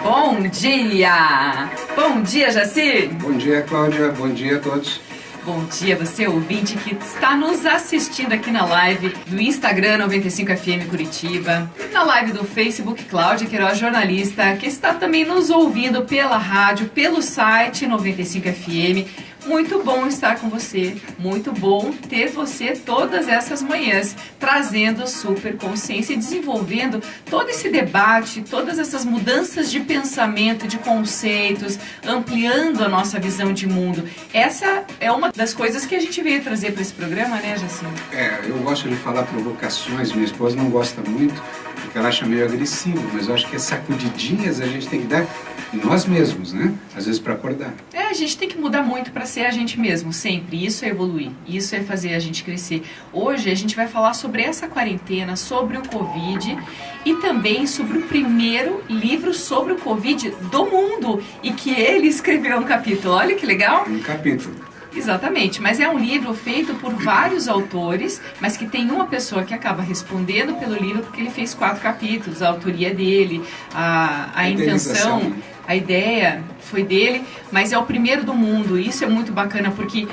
Bom dia! Bom dia, Jaci! Bom dia, Cláudia. Bom dia a todos. Bom dia, você ouvinte que está nos assistindo aqui na live do Instagram 95FM Curitiba, na live do Facebook Cláudia Queiroz, jornalista, que está também nos ouvindo pela rádio, pelo site 95FM. Muito bom estar com você, muito bom ter você todas essas manhãs, trazendo super consciência e desenvolvendo todo esse debate, todas essas mudanças de pensamento, de conceitos, ampliando a nossa visão de mundo. Essa é uma das coisas que a gente veio trazer para esse programa, né, Jacinto? Eu gosto de falar provocações, minha esposa não gosta muito, porque ela acha meio agressivo, mas eu acho que as sacudidinhas a gente tem que dar em nós mesmos, né? Às vezes para acordar. A gente tem que mudar muito para ser a gente mesmo, sempre. Isso é evoluir, isso é fazer a gente crescer. Hoje a gente vai falar sobre essa quarentena, sobre o Covid e também sobre o primeiro livro sobre o Covid do mundo e que ele escreveu um capítulo. Olha que legal! Um capítulo. Exatamente, mas é um livro feito por vários autores, mas que tem uma pessoa que acaba respondendo pelo livro porque ele fez 4 capítulos, a autoria dele, a intenção, a ideia foi dele, mas é o primeiro do mundo. Isso é muito bacana porque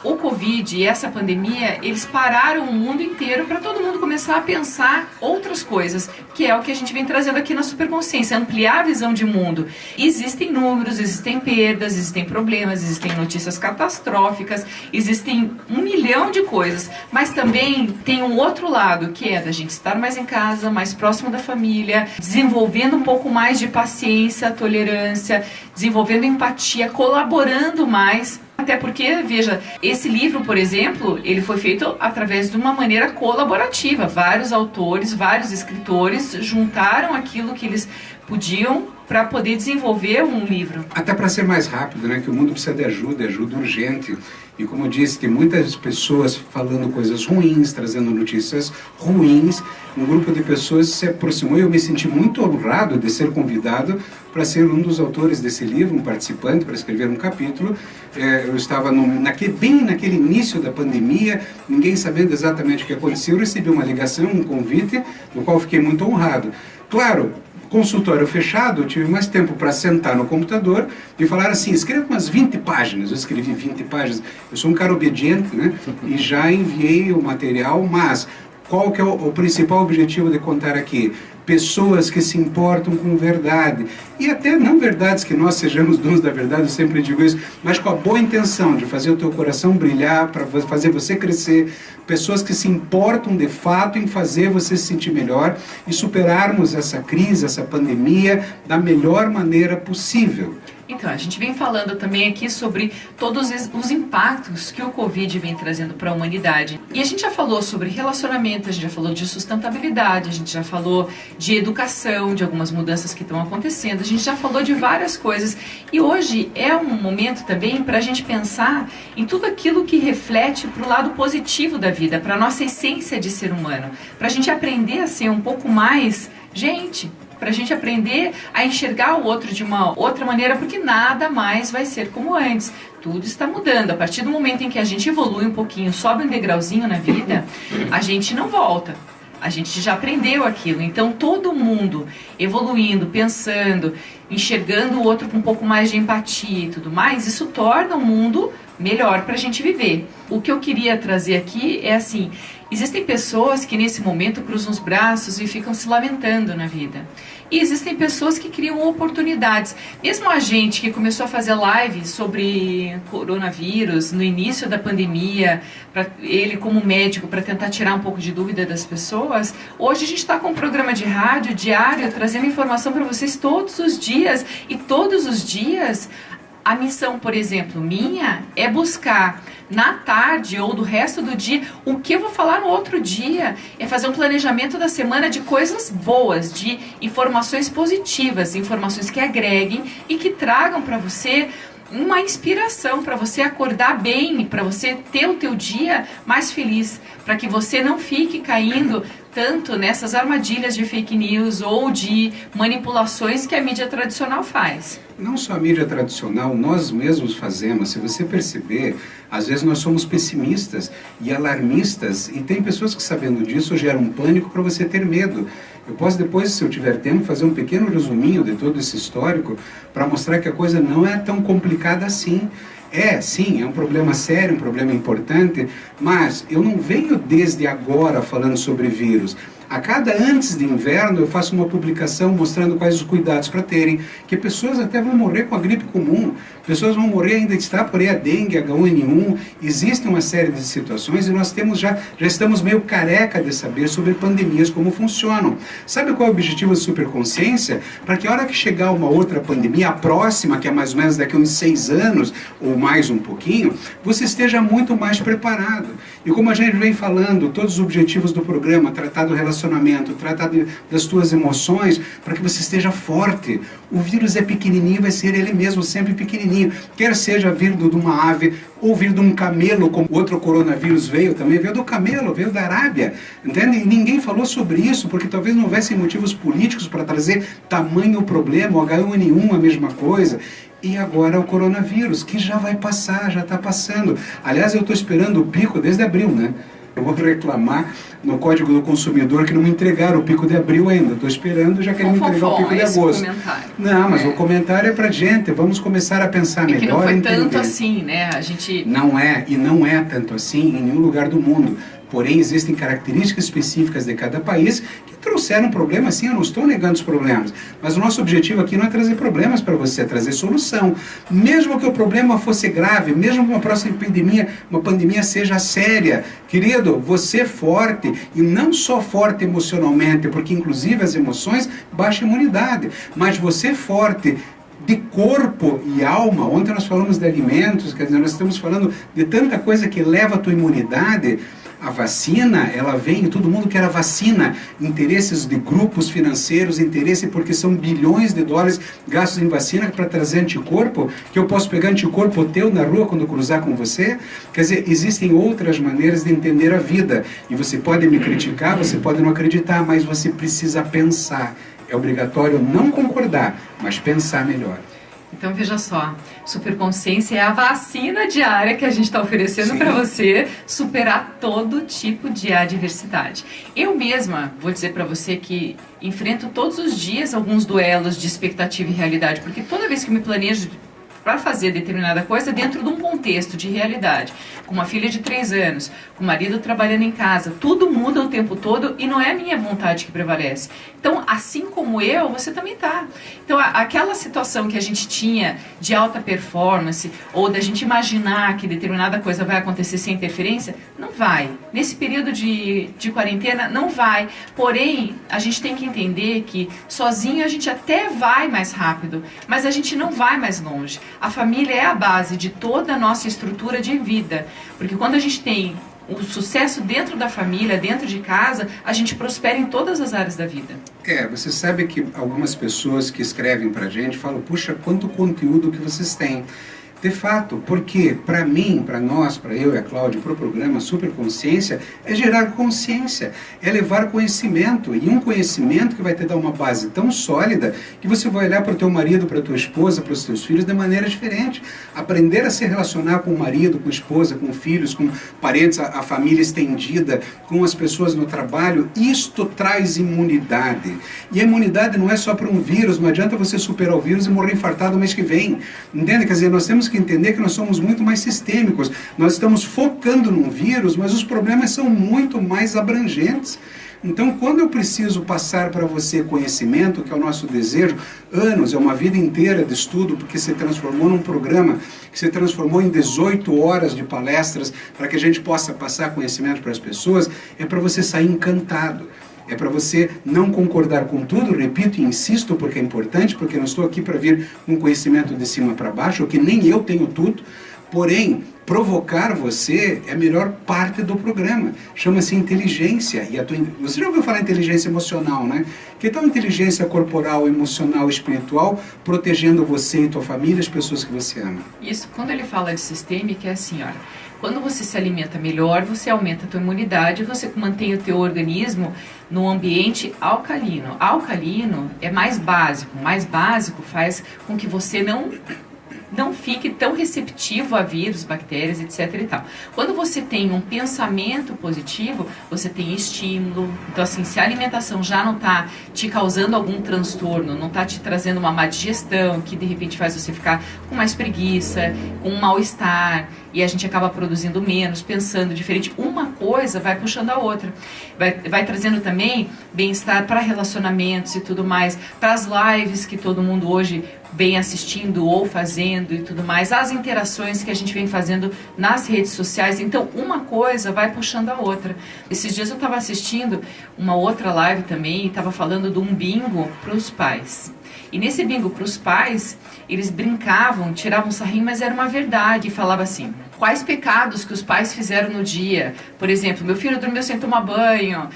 o Covid e essa pandemia, eles pararam o mundo inteiro para todo mundo começar a pensar outras coisas, que é o que a gente vem trazendo aqui na Superconsciência, ampliar a visão de mundo. Existem números, existem perdas, existem problemas, existem notícias catastróficas, existem 1 milhão de coisas, mas também tem um outro lado, que é da gente estar mais em casa, mais próximo da família, desenvolvendo um pouco mais de paciência, tolerância, desenvolvendo empatia, colaborando mais. Até porque, veja, esse livro, por exemplo, ele foi feito através de uma maneira colaborativa. Vários autores, vários escritores juntaram aquilo que eles podiam para poder desenvolver um livro. Até para ser mais rápido, né? Que o mundo precisa de ajuda urgente. E como eu disse, tem muitas pessoas falando coisas ruins, trazendo notícias ruins. Um grupo de pessoas se aproximou e eu me senti muito honrado de ser convidado para ser um dos autores desse livro, um participante, para escrever um capítulo. Eu estava bem naquele início da pandemia, ninguém sabendo exatamente o que aconteceu. Eu recebi uma ligação, um convite, no qual fiquei muito honrado. Claro, consultório fechado, eu tive mais tempo para sentar no computador e falar assim, escreva umas 20 páginas. Eu escrevi 20 páginas. Eu sou um cara obediente, né? E já enviei o material, mas qual que é o principal objetivo de contar aqui? Pessoas que se importam com verdade. E até não verdades que nós sejamos donos da verdade, eu sempre digo isso, mas com a boa intenção de fazer o teu coração brilhar, para fazer você crescer. Pessoas que se importam de fato em fazer você se sentir melhor e superarmos essa crise, essa pandemia, da melhor maneira possível. Então, a gente vem falando também aqui sobre todos os impactos que o Covid vem trazendo para a humanidade. E a gente já falou sobre relacionamento, a gente já falou de sustentabilidade, a gente já falou de educação, de algumas mudanças que estão acontecendo, a gente já falou de várias coisas. E hoje é um momento também para a gente pensar em tudo aquilo que reflete para o lado positivo da vida, para a nossa essência de ser humano, para a gente aprender a ser um pouco mais gente, para a gente aprender a enxergar o outro de uma outra maneira, porque nada mais vai ser como antes. Tudo está mudando. A partir do momento em que a gente evolui um pouquinho, sobe um degrauzinho na vida, a gente não volta. A gente já aprendeu aquilo. Então, todo mundo evoluindo, pensando, enxergando o outro com um pouco mais de empatia e tudo mais, isso torna o mundo melhor para a gente viver. O que eu queria trazer aqui é assim, existem pessoas que nesse momento cruzam os braços e ficam se lamentando na vida. E existem pessoas que criam oportunidades. Mesmo a gente que começou a fazer live sobre coronavírus no início da pandemia, ele como médico, para tentar tirar um pouco de dúvida das pessoas, hoje a gente está com um programa de rádio diário, trazendo informação para vocês todos os dias. E todos os dias, a missão, por exemplo, minha, é buscar na tarde ou do resto do dia o que eu vou falar no outro dia. É fazer um planejamento da semana de coisas boas, de informações positivas, informações que agreguem e que tragam para você uma inspiração, para você acordar bem, para você ter o teu dia mais feliz. para que você não fique caindo tanto nessas armadilhas de fake news ou de manipulações que a mídia tradicional faz. Não só a mídia tradicional, nós mesmos fazemos. Se você perceber, às vezes nós somos pessimistas e alarmistas, e tem pessoas que, sabendo disso, geram um pânico para você ter medo. Eu posso depois, se eu tiver tempo, fazer um pequeno resuminho de todo esse histórico para mostrar que a coisa não é tão complicada assim. Sim, é um problema sério, um problema importante, mas eu não venho desde agora falando sobre vírus. A cada antes de inverno eu faço uma publicação mostrando quais os cuidados para terem, que pessoas até vão morrer com a gripe comum, pessoas vão morrer ainda de estar por aí a dengue, H1N1, existe uma série de situações e nós já estamos meio careca de saber sobre pandemias, como funcionam. Sabe qual é o objetivo da superconsciência? Para que a hora que chegar uma outra pandemia, a próxima, que é mais ou menos daqui a uns 6 anos, ou mais um pouquinho, você esteja muito mais preparado. E como a gente vem falando, todos os objetivos do programa, tratar do relacionamento, tratar das tuas emoções, para que você esteja forte. O vírus é pequenininho, vai ser ele mesmo sempre pequenininho. Quer seja vindo de uma ave ou vindo de um camelo, como outro coronavírus veio também, veio do camelo, veio da Arábia. Entende? E ninguém falou sobre isso, porque talvez não houvessem motivos políticos para trazer tamanho problema, o H1N1 a mesma coisa. E agora o coronavírus, que já vai passar, já está passando. Aliás, eu estou esperando o pico desde abril, né? Eu vou reclamar no Código do Consumidor que não me entregaram o pico de abril ainda. Estou esperando, já querem me entregar o pico de agosto. Não, mas o comentário é para gente. Vamos começar a pensar melhor. Que não foi tanto assim, né? A gente... Não é, e não é tanto assim em nenhum lugar do mundo. Porém, existem características específicas de cada país que trouxeram problemas, sim, eu não estou negando os problemas. Mas o nosso objetivo aqui não é trazer problemas para você, é trazer solução. Mesmo que o problema fosse grave, mesmo que uma próxima uma pandemia seja séria, querido, você é forte, e não só forte emocionalmente, porque inclusive as emoções baixam a imunidade, mas você é forte de corpo e alma. Ontem nós falamos de alimentos, quer dizer, nós estamos falando de tanta coisa que eleva a tua imunidade. A vacina, ela vem, todo mundo quer a vacina, interesses de grupos financeiros, interesse porque são bilhões de dólares gastos em vacina para trazer anticorpo, que eu posso pegar anticorpo teu na rua quando cruzar com você. Quer dizer, existem outras maneiras de entender a vida, e você pode me criticar, você pode não acreditar, mas você precisa pensar. É obrigatório não concordar, mas pensar melhor. Então veja só, Superconsciência é a vacina diária que a gente está oferecendo para você superar todo tipo de adversidade. Eu mesma vou dizer para você que enfrento todos os dias alguns duelos de expectativa e realidade, porque toda vez que eu me planejo para fazer determinada coisa dentro de um contexto de realidade, com uma filha de 3 anos, com o marido trabalhando em casa, tudo muda o tempo todo e não é a minha vontade que prevalece. Então, assim como eu, você também tá. Então, aquela situação que a gente tinha de alta performance, ou da gente imaginar que determinada coisa vai acontecer sem interferência, não vai. Nesse período de quarentena, não vai. Porém, a gente tem que entender que sozinho a gente até vai mais rápido, mas a gente não vai mais longe. A família é a base de toda a nossa estrutura de vida, porque quando a gente tem o sucesso dentro da família, dentro de casa, a gente prospera em todas as áreas da vida. Você sabe que algumas pessoas que escrevem pra gente falam, puxa, quanto conteúdo que vocês têm. De fato, porque para mim, para nós, para eu e a Cláudia, para o programa Superconsciência, é gerar consciência, é levar conhecimento, e um conhecimento que vai te dar uma base tão sólida que você vai olhar para o teu marido, para a tua esposa, para os teus filhos de maneira diferente. Aprender a se relacionar com o marido, com a esposa, com filhos, com parentes, a família estendida, com as pessoas no trabalho, isto traz imunidade. E a imunidade não é só para um vírus, não adianta você superar o vírus e morrer infartado no mês que vem. Entende? Quer dizer, nós temos que entender que nós somos muito mais sistêmicos. Nós estamos focando num vírus, mas os problemas são muito mais abrangentes. Então, quando eu preciso passar para você conhecimento, que é o nosso desejo, anos, é uma vida inteira de estudo, porque se transformou num programa que se transformou em 18 horas de palestras para que a gente possa passar conhecimento para as pessoas, é para você sair encantado. É para você não concordar com tudo, repito e insisto porque é importante, porque eu não estou aqui para vir com conhecimento de cima para baixo, que nem eu tenho tudo, porém, provocar você é a melhor parte do programa. Chama-se inteligência. Você já ouviu falar em inteligência emocional, né? Que tal inteligência corporal, emocional, espiritual, protegendo você e tua família, as pessoas que você ama? Isso, quando ele fala de sistêmica, é assim, olha, Quando você se alimenta melhor, você aumenta a tua imunidade, você mantém o teu organismo no ambiente alcalino. Alcalino é mais básico faz com que você não fique tão receptivo a vírus, bactérias, etc. e tal. Quando você tem um pensamento positivo, você tem estímulo. Então, assim, se a alimentação já não está te causando algum transtorno, não está te trazendo uma má digestão, que de repente faz você ficar com mais preguiça, com um mal-estar, e a gente acaba produzindo menos, pensando diferente, uma coisa vai puxando a outra. Vai trazendo também bem-estar para relacionamentos e tudo mais, para as lives que todo mundo hoje vem assistindo ou fazendo e tudo mais, as interações que a gente vem fazendo nas redes sociais. Então, uma coisa vai puxando a outra. Esses dias eu estava assistindo uma outra live também e estava falando de um bingo para os pais. E nesse bingo para os pais, eles brincavam, tiravam sarrinho, mas era uma verdade. E falava assim, quais pecados que os pais fizeram no dia? Por exemplo, meu filho dormiu sem tomar banho,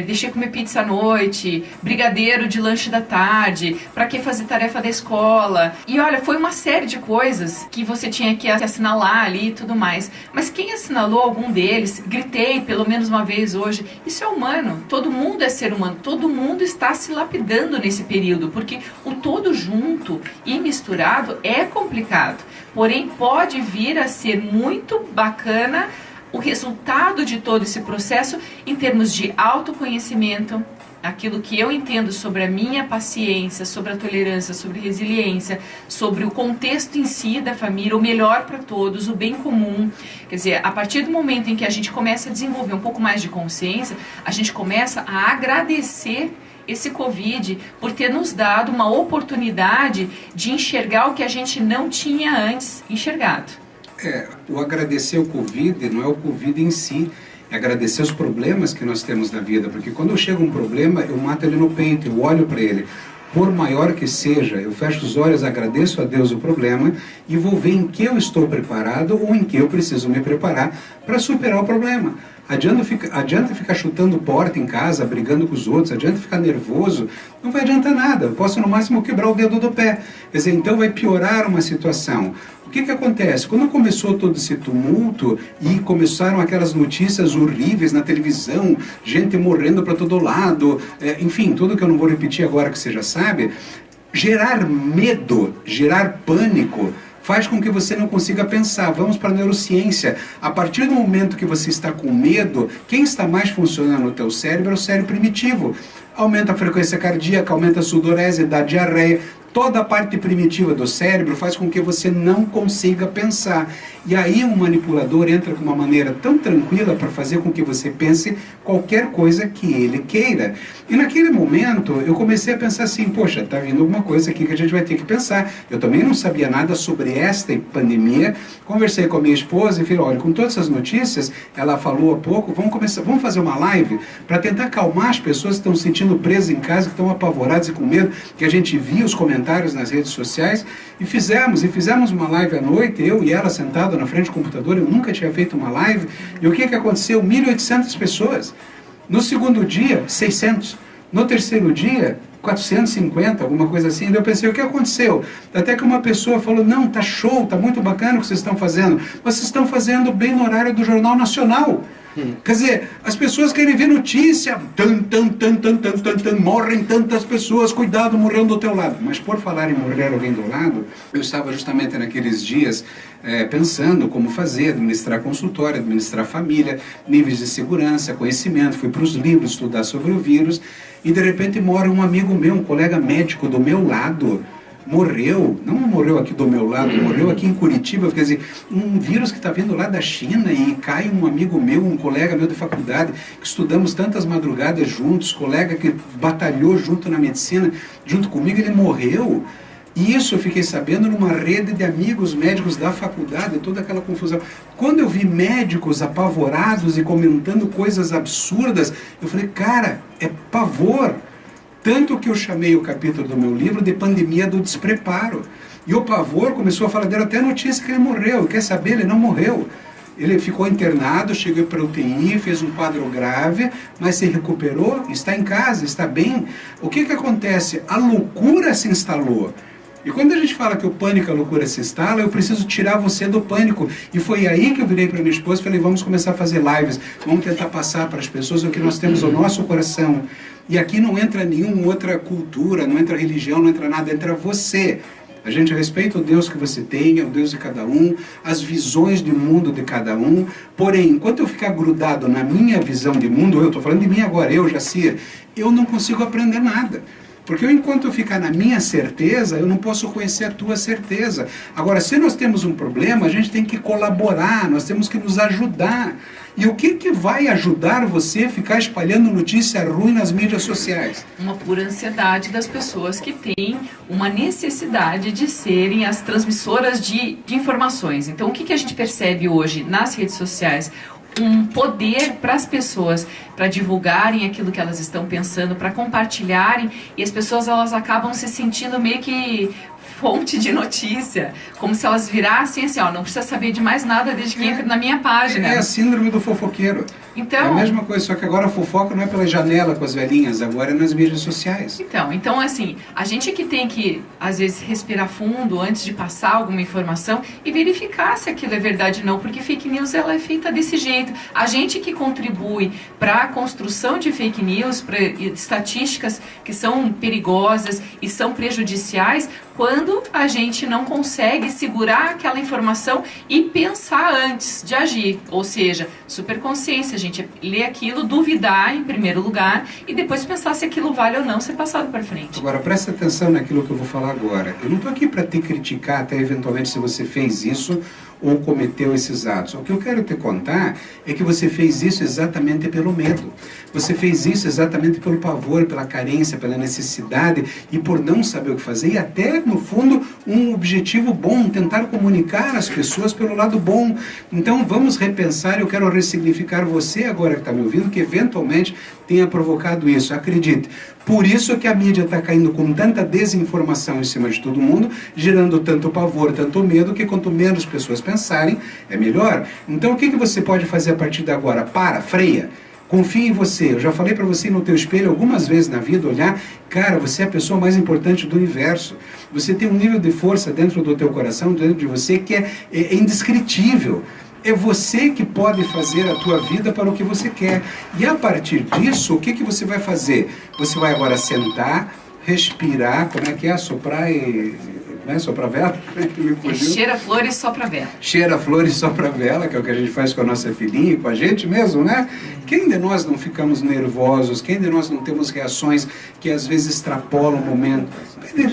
deixei comer pizza à noite, brigadeiro de lanche da tarde, para que fazer tarefa da escola? E olha, foi uma série de coisas que você tinha que assinalar ali e tudo mais. Mas quem assinalou algum deles, gritei pelo menos uma vez hoje, isso é humano, todo mundo é ser humano, todo mundo está se lapidando nesse período, porque o todo junto e misturado é complicado, porém pode vir a ser muito bacana o resultado de todo esse processo em termos de autoconhecimento, aquilo que eu entendo sobre a minha paciência, sobre a tolerância, sobre resiliência, sobre o contexto em si da família, o melhor para todos, o bem comum. Quer dizer, a partir do momento em que a gente começa a desenvolver um pouco mais de consciência, a gente começa a agradecer esse Covid por ter nos dado uma oportunidade de enxergar o que a gente não tinha antes enxergado. O agradecer o Covid não é o Covid em si, é agradecer os problemas que nós temos na vida, porque quando chega um problema, eu mato ele no peito, eu olho para ele. Por maior que seja, eu fecho os olhos, agradeço a Deus o problema e vou ver em que eu estou preparado ou em que eu preciso me preparar para superar o problema. Adianta ficar chutando porta em casa, brigando com os outros, adianta ficar nervoso, não vai adiantar nada, eu posso no máximo quebrar o dedo do pé. Quer dizer, então vai piorar uma situação. O que acontece? Quando começou todo esse tumulto e começaram aquelas notícias horríveis na televisão, gente morrendo para todo lado, enfim, tudo que eu não vou repetir agora que você já sabe, gerar medo, gerar pânico, faz com que você não consiga pensar. Vamos para a neurociência. A partir do momento que você está com medo, quem está mais funcionando no teu cérebro é o cérebro primitivo. Aumenta a frequência cardíaca, aumenta a sudorese, dá diarreia. Toda a parte primitiva do cérebro faz com que você não consiga pensar. E aí um manipulador entra com uma maneira tão tranquila para fazer com que você pense qualquer coisa que ele queira. E naquele momento eu comecei a pensar assim, poxa, está vindo alguma coisa aqui que a gente vai ter que pensar. Eu também não sabia nada sobre esta pandemia. Conversei com a minha esposa e falei, olha, com todas essas notícias, ela falou há pouco, vamos fazer uma live para tentar acalmar as pessoas que estão se sentindo presas em casa, que estão apavoradas e com medo, que a gente via os comentários nas redes sociais, e fizemos uma live à noite, eu e ela sentado na frente do computador. Eu nunca tinha feito uma live, e o que aconteceu? 1.800 pessoas. No segundo dia, 600. No terceiro dia, 450, alguma coisa assim. E eu pensei, o que aconteceu? Até que uma pessoa falou, não, tá show, tá muito bacana o que vocês estão fazendo. Vocês estão fazendo bem no horário do Jornal Nacional. Quer dizer, as pessoas querem ver notícia, morrem tantas pessoas, cuidado, morrendo do teu lado. Mas por falar em morrer alguém do lado, eu estava justamente naqueles dias pensando como fazer, administrar consultório, administrar família, níveis de segurança, conhecimento. Fui para os livros estudar sobre o vírus e de repente mora um amigo meu, um colega médico do meu lado, morreu, não morreu aqui do meu lado, morreu aqui em Curitiba. Quer dizer, um vírus que está vindo lá da China e cai um amigo meu, um colega meu de faculdade, que estudamos tantas madrugadas juntos, colega que batalhou junto na medicina, junto comigo, ele morreu. E isso eu fiquei sabendo numa rede de amigos médicos da faculdade, toda aquela confusão. Quando eu vi médicos apavorados e comentando coisas absurdas, eu falei, cara, é pavor. Tanto que eu chamei o capítulo do meu livro de Pandemia do Despreparo. E o pavor começou a falar dele até a notícia que ele morreu. Quer saber? Ele não morreu. Ele ficou internado, chegou para a UTI, fez um quadro grave, mas se recuperou, está em casa, está bem. O que acontece? A loucura se instalou. E quando a gente fala que o pânico, a loucura se instala, eu preciso tirar você do pânico. E foi aí que eu virei para minha esposa e falei, vamos começar a fazer lives, vamos tentar passar para as pessoas o que nós temos no nosso coração. E aqui não entra nenhuma outra cultura, não entra religião, não entra nada, entra você. A gente respeita o Deus que você tem, o Deus de cada um, as visões de mundo de cada um. Porém, enquanto eu ficar grudado na minha visão de mundo, eu estou falando de mim agora, eu, Jacir, eu não consigo aprender nada. Porque enquanto eu ficar na minha certeza, eu não posso conhecer a tua certeza. Agora, se nós temos um problema, a gente tem que colaborar, nós temos que nos ajudar. E o que vai ajudar você a ficar espalhando notícia ruim nas mídias sociais? Uma pura ansiedade das pessoas que têm uma necessidade de serem as transmissoras de informações. Então, o que a gente percebe hoje nas redes sociais? Um poder para as pessoas, para divulgarem aquilo que elas estão pensando, para compartilharem, e as pessoas elas acabam se sentindo meio que fonte de notícia, como se elas virassem assim, ó, não precisa saber de mais nada desde que entra na minha página. É a síndrome do fofoqueiro. Então, é a mesma coisa, só que agora a fofoca não é pela janela com as velhinhas, agora é nas mídias sociais. Então assim, a gente que tem que, às vezes, respirar fundo antes de passar alguma informação e verificar se aquilo é verdade ou não, porque fake news ela é feita desse jeito. A gente que contribui para a construção de fake news, para estatísticas que são perigosas e são prejudiciais, quando a gente não consegue segurar aquela informação e pensar antes de agir. Ou seja, superconsciência, a gente lê aquilo, duvidar em primeiro lugar e depois pensar se aquilo vale ou não ser passado para frente. Agora, presta atenção naquilo que eu vou falar agora. Eu não estou aqui para te criticar até eventualmente se você fez isso ou cometeu esses atos. O que eu quero te contar é que você fez isso exatamente pelo medo. Você fez isso exatamente pelo pavor, pela carência, pela necessidade e por não saber o que fazer e até, no fundo, um objetivo bom, tentar comunicar as pessoas pelo lado bom. Então, vamos repensar, eu quero ressignificar você agora que está me ouvindo, que eventualmente tenha provocado isso. Acredite. Por isso que a mídia está caindo com tanta desinformação em cima de todo mundo, gerando tanto pavor, tanto medo, que quanto menos pessoas pensarem, é melhor. Então o que você pode fazer a partir de agora? Freia. Confie em você. Eu já falei para você no teu espelho algumas vezes na vida, olhar, cara, você é a pessoa mais importante do universo. Você tem um nível de força dentro do teu coração, dentro de você, que é indescritível. É você que pode fazer a tua vida para o que você quer. E a partir disso, o que você vai fazer? Você vai agora sentar, respirar, como é que é? Soprar e... Né? Sopra vela? Cheira flores, sopra vela. Cheira flores, sopra vela, que é o que a gente faz com a nossa filhinha e com a gente mesmo, né? Quem de nós não ficamos nervosos? Quem de nós não temos reações que às vezes extrapolam o momento? Pede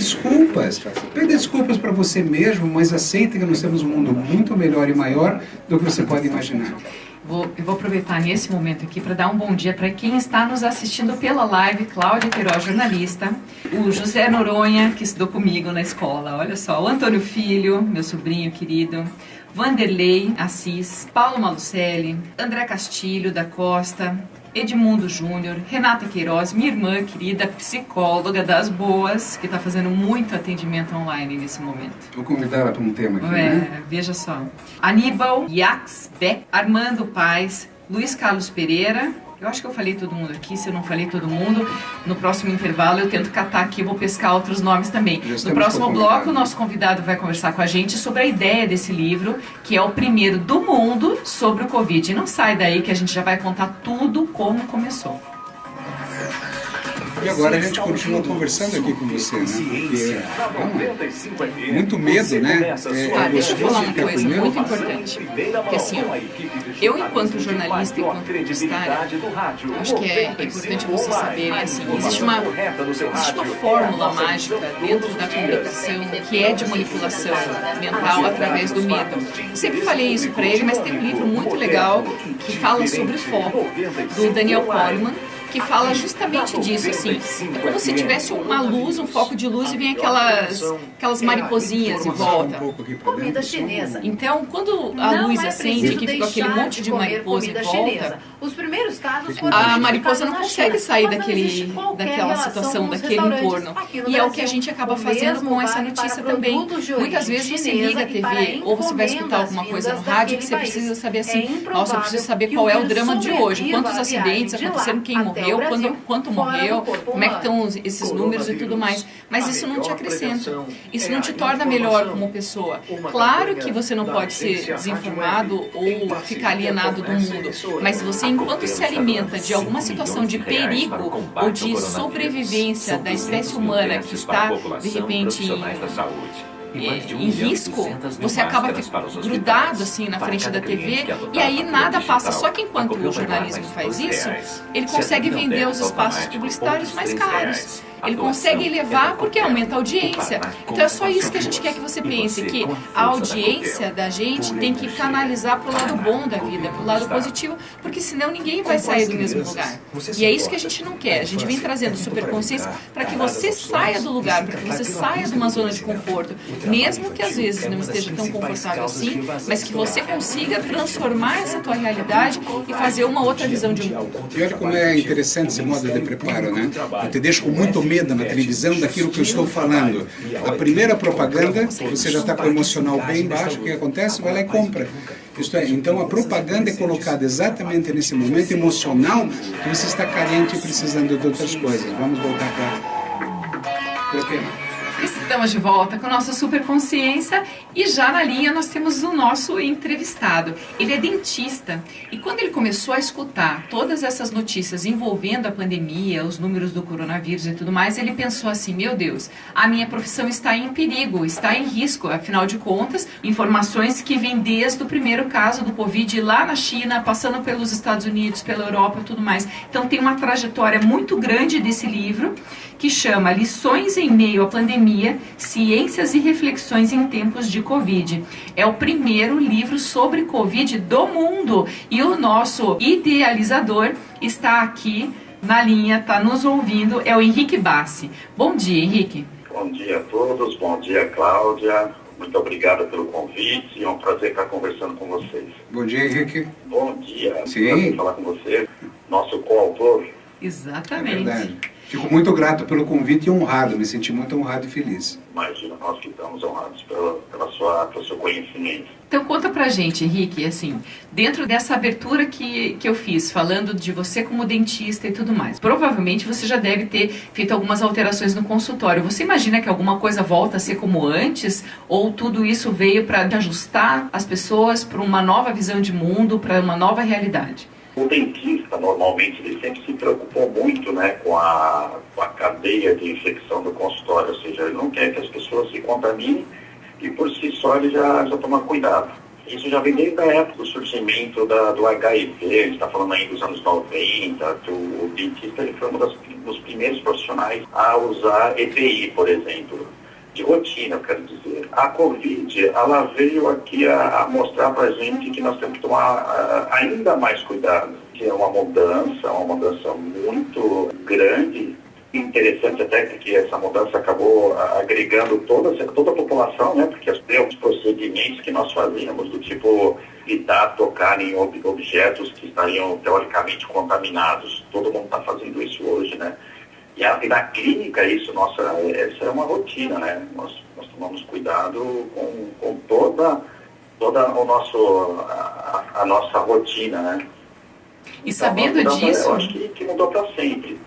desculpas para você mesmo, mas aceita que nós temos um mundo muito melhor e maior do que você pode imaginar. Eu vou aproveitar nesse momento aqui para dar um bom dia para quem está nos assistindo pela live, Cláudia Queiroz, jornalista, o José Noronha, que estudou comigo na escola, olha só, o Antônio Filho, meu sobrinho querido, Vanderlei Assis, Paulo Malucelli, André Castilho da Costa, Edmundo Júnior, Renata Queiroz, minha irmã querida, psicóloga das boas, que está fazendo muito atendimento online nesse momento. Vou convidar ela para um tema aqui, né? Veja só. Aníbal Yaxbeck, Armando Paes, Luiz Carlos Pereira. Eu acho que eu falei todo mundo aqui, se eu não falei todo mundo, no próximo intervalo eu tento catar aqui, vou pescar outros nomes também. No próximo bloco, o nosso convidado vai conversar com a gente sobre a ideia desse livro, que é o primeiro do mundo sobre o Covid. E não sai daí que a gente já vai contar tudo como começou. E agora a gente continua conversando aqui com você, né? Porque muito medo, né? Deixa eu falar uma coisa muito importante. Porque assim, eu enquanto jornalista, enquanto publicitária, acho que é importante vocês saberem, assim, existe uma fórmula mágica dentro da comunicação que é de manipulação mental através do medo. Eu sempre falei isso para ele, mas tem um livro muito legal que fala sobre foco, do Daniel Kahneman, que fala justamente disso, assim, é como se tivesse uma luz, um foco de luz e vem aquelas mariposinhas em volta. Comida chinesa. Então, quando a luz acende, que fica aquele monte de mariposa em volta, os primeiros casos foram a mariposa não consegue sair daquela situação, daquele entorno. E é o que a gente acaba fazendo com essa notícia também. Muitas vezes você liga a TV ou você vai escutar alguma coisa no rádio que você precisa saber assim, nossa, eu preciso saber qual é o drama de hoje, quantos acidentes aconteceram, quem morreu, morreu, quanto fora morreu, do corpo como é que humano. estão esses números e tudo mais. Mas isso não te acrescenta. Isso não te torna melhor como pessoa. Claro que você não pode ser desinformado ou ficar alienado do mundo, mas você, enquanto se alimenta de alguma situação de perigo ou de sobrevivência da espécie humana que está, de repente, em risco, você acaba grudado assim na frente da TV e aí nada passa. Só que enquanto o jornalismo faz isso, ele consegue vender os espaços publicitários mais caros. Ele consegue elevar porque aumenta a audiência. Então é só isso que a gente quer que você pense, que a audiência da gente tem que canalizar para o lado bom da vida, para o lado positivo, porque senão ninguém vai sair do mesmo lugar. E é isso que a gente não quer. A gente vem trazendo superconsciência para que você saia do lugar, para que você saia de uma zona de conforto, mesmo que às vezes não esteja tão confortável assim, mas que você consiga transformar essa tua realidade e fazer uma outra visão de mundo. E olha como é interessante esse modo de preparo, né? Eu te deixo com muito medo na televisão daquilo que eu estou falando. A primeira propaganda, você já está com o emocional bem baixo, o que acontece? Vai lá e compra. Isto é, então a propaganda é colocada exatamente nesse momento emocional que você está carente e precisando de outras coisas. Vamos voltar para o tema. Estamos de volta com a nossa superconsciência e já na linha nós temos o nosso entrevistado. Ele é dentista e quando ele começou a escutar todas essas notícias envolvendo a pandemia, os números do coronavírus e tudo mais, ele pensou assim, meu Deus, a minha profissão está em perigo, está em risco. Afinal de contas, informações que vêm desde o primeiro caso do Covid lá na China, passando pelos Estados Unidos, pela Europa e tudo mais. Então tem uma trajetória muito grande desse livro que chama Lições em Meio à Pandemia, Ciências e Reflexões em Tempos de Covid. É o primeiro livro sobre Covid do mundo e o nosso idealizador está aqui na linha, está nos ouvindo, é o Henrique Bassi. Bom dia, Henrique. Bom dia a todos, bom dia, Cláudia. Muito obrigado pelo convite, é um prazer estar conversando com vocês. Bom dia, Henrique. Bom dia, Sim. prazer falar com você, nosso coautor. Exatamente. É verdade. Fico muito grato pelo convite e honrado, me senti muito honrado e feliz. Imagina, nós que estamos honrados pelo seu conhecimento. Então conta pra gente, Henrique, assim, dentro dessa abertura que eu fiz, falando de você como dentista e tudo mais, provavelmente você já deve ter feito algumas alterações no consultório. Você imagina que alguma coisa volta a ser como antes? Ou tudo isso veio para ajustar as pessoas para uma nova visão de mundo, para uma nova realidade? O dentista, normalmente, ele sempre se preocupou muito, né, com a cadeia de infecção do consultório, ou seja, ele não quer que as pessoas se contaminem e, por si só, ele já toma cuidado. Isso já vem desde a época do surgimento do HIV, a gente está falando aí dos anos 90, que o dentista ele foi um dos primeiros profissionais a usar EPI, por exemplo, de rotina, quero dizer. A Covid, ela veio aqui a mostrar para a gente que nós temos que tomar ainda mais cuidado, que é uma mudança muito grande, interessante até porque essa mudança acabou agregando toda a população, né? Porque os procedimentos que nós fazíamos, do tipo evitar tocar em objetos que estariam teoricamente contaminados, todo mundo está fazendo isso hoje, né? E na clínica, essa é uma rotina, né? Nós tomamos cuidado com toda a nossa rotina, né? E sabendo disso... Eu acho que mudou para sempre.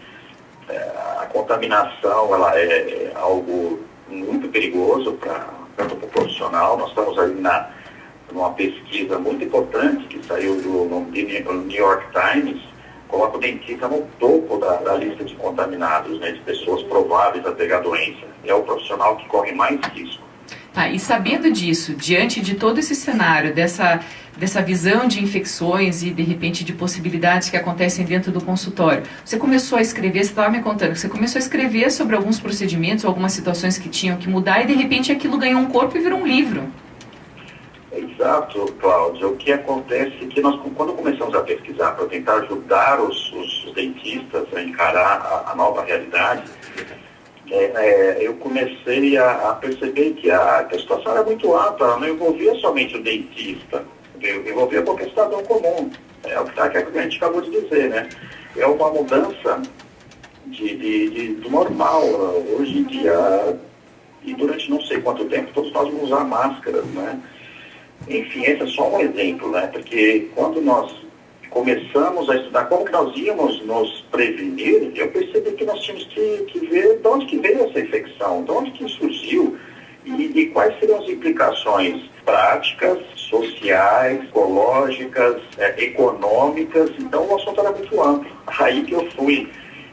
A contaminação, ela é algo muito perigoso tanto para o profissional. Nós estamos aí numa pesquisa muito importante que saiu no New York Times, coloca o dentista no topo da lista de contaminados, né, de pessoas prováveis a pegar a doença. É o profissional que corre mais risco. E sabendo disso, diante de todo esse cenário, dessa visão de infecções e, de repente, de possibilidades que acontecem dentro do consultório, você começou a escrever, você estava me contando, que você começou a escrever sobre alguns procedimentos, algumas situações que tinham que mudar e, de repente, aquilo ganhou um corpo e virou um livro. Exato, Cláudia. O que acontece é que nós, quando começamos a pesquisar para tentar ajudar os dentistas a encarar a nova realidade, eu comecei a perceber que a situação era muito ampla, ela não envolvia somente o dentista, envolvia qualquer cidadão comum. É o que a gente acabou de dizer, né? É uma mudança do normal. Hoje em dia, e durante não sei quanto tempo, todos nós vamos usar máscaras, né? Enfim, esse é só um exemplo, né? Porque quando nós começamos a estudar como que nós íamos nos prevenir, eu percebi que nós tínhamos que ver de onde que veio essa infecção, de onde que surgiu e quais seriam as implicações práticas, sociais, ecológicas, econômicas. Então o assunto era muito amplo. Aí que eu fui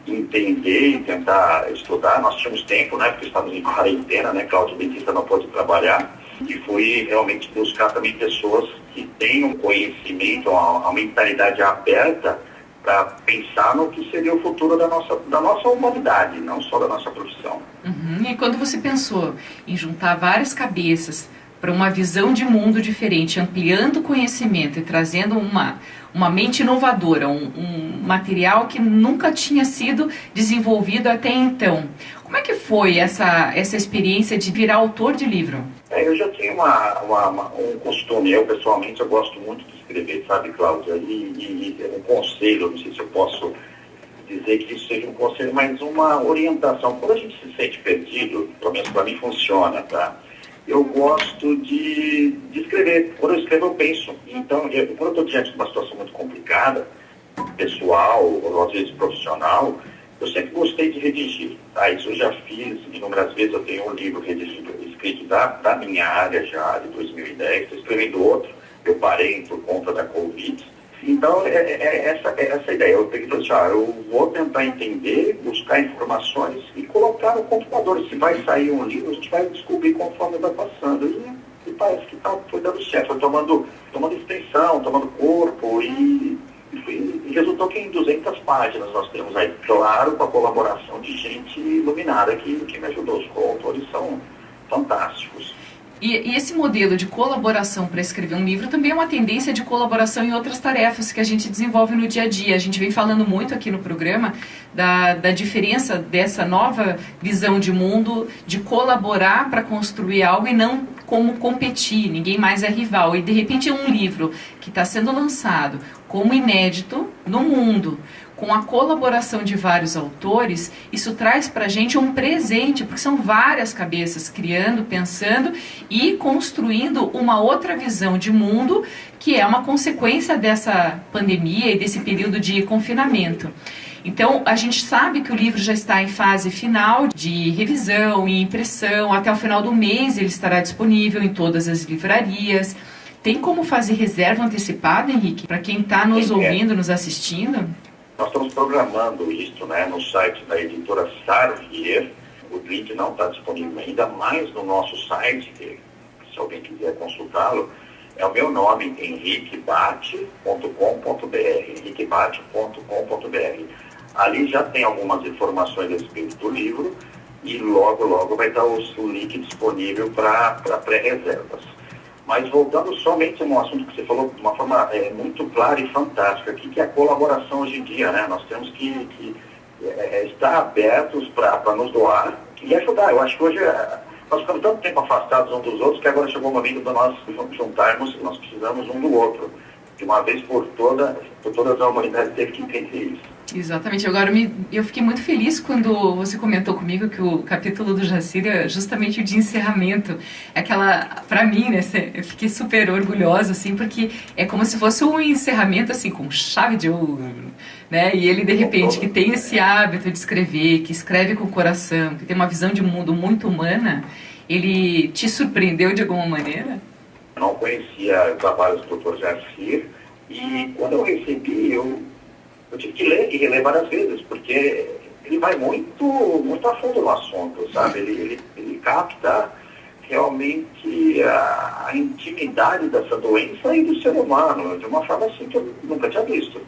entender e tentar estudar. Nós tínhamos tempo, né, porque estávamos em quarentena, né, Cláudio, o dentista não pôde trabalhar, e fui realmente buscar também pessoas que tenham conhecimento, uma mentalidade aberta para pensar no que seria o futuro da nossa humanidade, não só da nossa profissão. Uhum. E quando você pensou em juntar várias cabeças para uma visão de mundo diferente, ampliando o conhecimento e trazendo uma mente inovadora, um material que nunca tinha sido desenvolvido até então. Como é que foi essa experiência de virar autor de livro? Eu já tenho um costume, eu pessoalmente eu gosto muito de escrever, sabe, Cláudia? E um conselho, não sei se eu posso dizer que isso seja um conselho, mas uma orientação. Quando a gente se sente perdido, pelo menos para mim funciona, tá? Eu gosto de escrever. Quando eu escrevo, eu penso. Então, quando eu estou diante de uma situação muito complicada, pessoal, ou às vezes profissional, eu sempre gostei de redigir. Tá? Isso eu já fiz inúmeras vezes. Eu tenho um livro redigido, escrito da minha área já, de 2010. Estou escrevendo outro. Eu parei por conta da Covid. Então, essa ideia. Eu peguei e falei assim, eu vou tentar entender, buscar informações e colocar no computador. Se vai sair um livro, a gente vai descobrir conforme vai passando. E parece que foi dando certo. Foi tomando extensão, tomando corpo e resultou que em 200 páginas nós temos aí, claro, com a colaboração de gente iluminada que me ajudou. Os coautores são fantásticos. E esse modelo de colaboração para escrever um livro também é uma tendência de colaboração em outras tarefas que a gente desenvolve no dia a dia. A gente vem falando muito aqui no programa da diferença dessa nova visão de mundo, de colaborar para construir algo e não como competir, ninguém mais é rival. E de repente um livro que está sendo lançado como inédito no mundo, com a colaboração de vários autores, isso traz para a gente um presente, porque são várias cabeças criando, pensando e construindo uma outra visão de mundo que é uma consequência dessa pandemia e desse período de confinamento. Então, a gente sabe que o livro já está em fase final de revisão e impressão. Até o final do mês ele estará disponível em todas as livrarias. Tem como fazer reserva antecipada, Henrique, para quem está nos ouvindo, nos assistindo? Nós estamos programando isso, né, no site da editora Sarvier. O link não está disponível ainda, mas no nosso site, se alguém quiser consultá-lo, é o meu nome, henriquebate.com.br, henriquebate.com.br. Ali já tem algumas informações a respeito do livro e logo vai estar o link disponível para pré-reservas. Mas voltando somente a um assunto que você falou de uma forma muito clara e fantástica, que é a colaboração hoje em dia, né? Nós temos que estar abertos para nos doar e ajudar. Eu acho que hoje nós ficamos tanto tempo afastados uns dos outros que agora chegou o momento de nós juntarmos e nós precisamos um do outro. De uma vez por todas a humanidade teve que entender isso. Exatamente. Agora, eu fiquei muito feliz quando você comentou comigo que o capítulo do Jacir é justamente o de encerramento. Para mim, né, eu fiquei super orgulhosa, assim, porque é como se fosse um encerramento, assim, com chave de ouro, né? E ele, de repente, que tem esse hábito de escrever, que escreve com o coração, que tem uma visão de mundo muito humana, ele te surpreendeu de alguma maneira? Eu não conhecia o trabalho do Dr. Jacir e quando eu recebi, eu tive que ler e reler várias vezes, porque ele vai muito a fundo no assunto, sabe? Ele capta realmente a intimidade dessa doença e do ser humano, de uma forma assim que eu nunca tinha visto.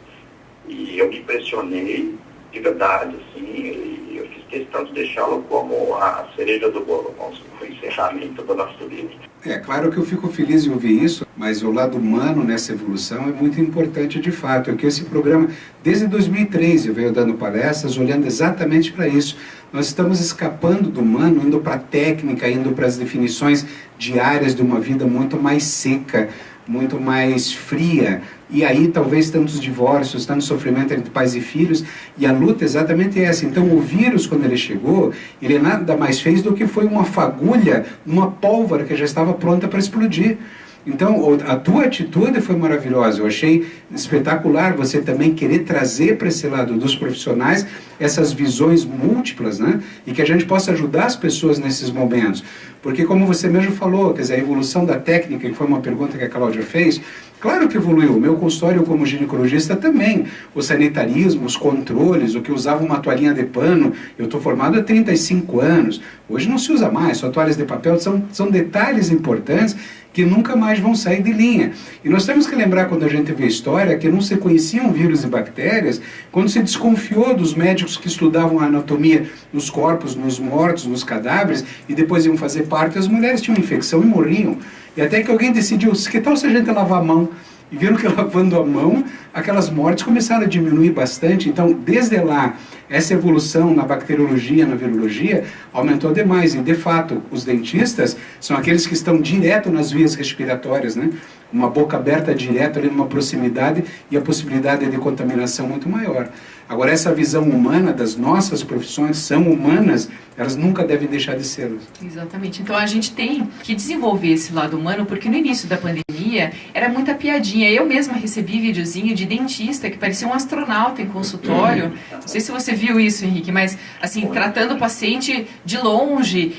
E eu me impressionei de verdade, assim, e eu fiz questão de deixá-lo como a cereja do bolo, como o encerramento do nosso livro. É claro que eu fico feliz em ouvir isso, mas o lado humano nessa evolução é muito importante de fato. É que esse programa, desde 2013, eu venho dando palestras olhando exatamente para isso. Nós estamos escapando do humano, indo para a técnica, indo para as definições diárias de uma vida muito mais seca, muito mais fria. E aí talvez tantos divórcios, tanto sofrimento entre pais e filhos, e a luta é exatamente essa. Então o vírus, quando ele chegou, ele nada mais fez do que foi uma fagulha, uma pólvora que já estava pronta para explodir. Então, a tua atitude foi maravilhosa. Eu achei espetacular você também querer trazer para esse lado dos profissionais essas visões múltiplas, né? E que a gente possa ajudar as pessoas nesses momentos. Porque, como você mesmo falou, quer dizer, a evolução da técnica, que foi uma pergunta que a Cláudia fez, claro que evoluiu. O meu consultório como ginecologista também. O sanitarismo, os controles, o que usava uma toalhinha de pano. Eu estou formado há 35 anos. Hoje não se usa mais, só toalhas de papel. São detalhes importantes que nunca mais vão sair de linha. E nós temos que lembrar, quando a gente vê a história, que não se conheciam vírus e bactérias, quando se desconfiou dos médicos que estudavam a anatomia nos corpos, nos mortos, nos cadáveres, e depois iam fazer parto, as mulheres tinham infecção e morriam. E até que alguém decidiu, que tal se a gente lavar a mão? E viram que lavando a mão, aquelas mortes começaram a diminuir bastante. Então, desde lá, essa evolução na bacteriologia, na virologia, aumentou demais. E, de fato, os dentistas são aqueles que estão direto nas vias respiratórias, né? Uma boca aberta direto ali numa proximidade e a possibilidade de contaminação muito maior. Agora, essa visão humana das nossas profissões são humanas, elas nunca devem deixar de ser. Exatamente. Então, a gente tem que desenvolver esse lado humano, porque no início da pandemia era muita piadinha. Eu mesma recebi videozinho de dentista que parecia um astronauta em consultório. Não sei se você viu isso, Henrique, mas assim, tratando o paciente de longe,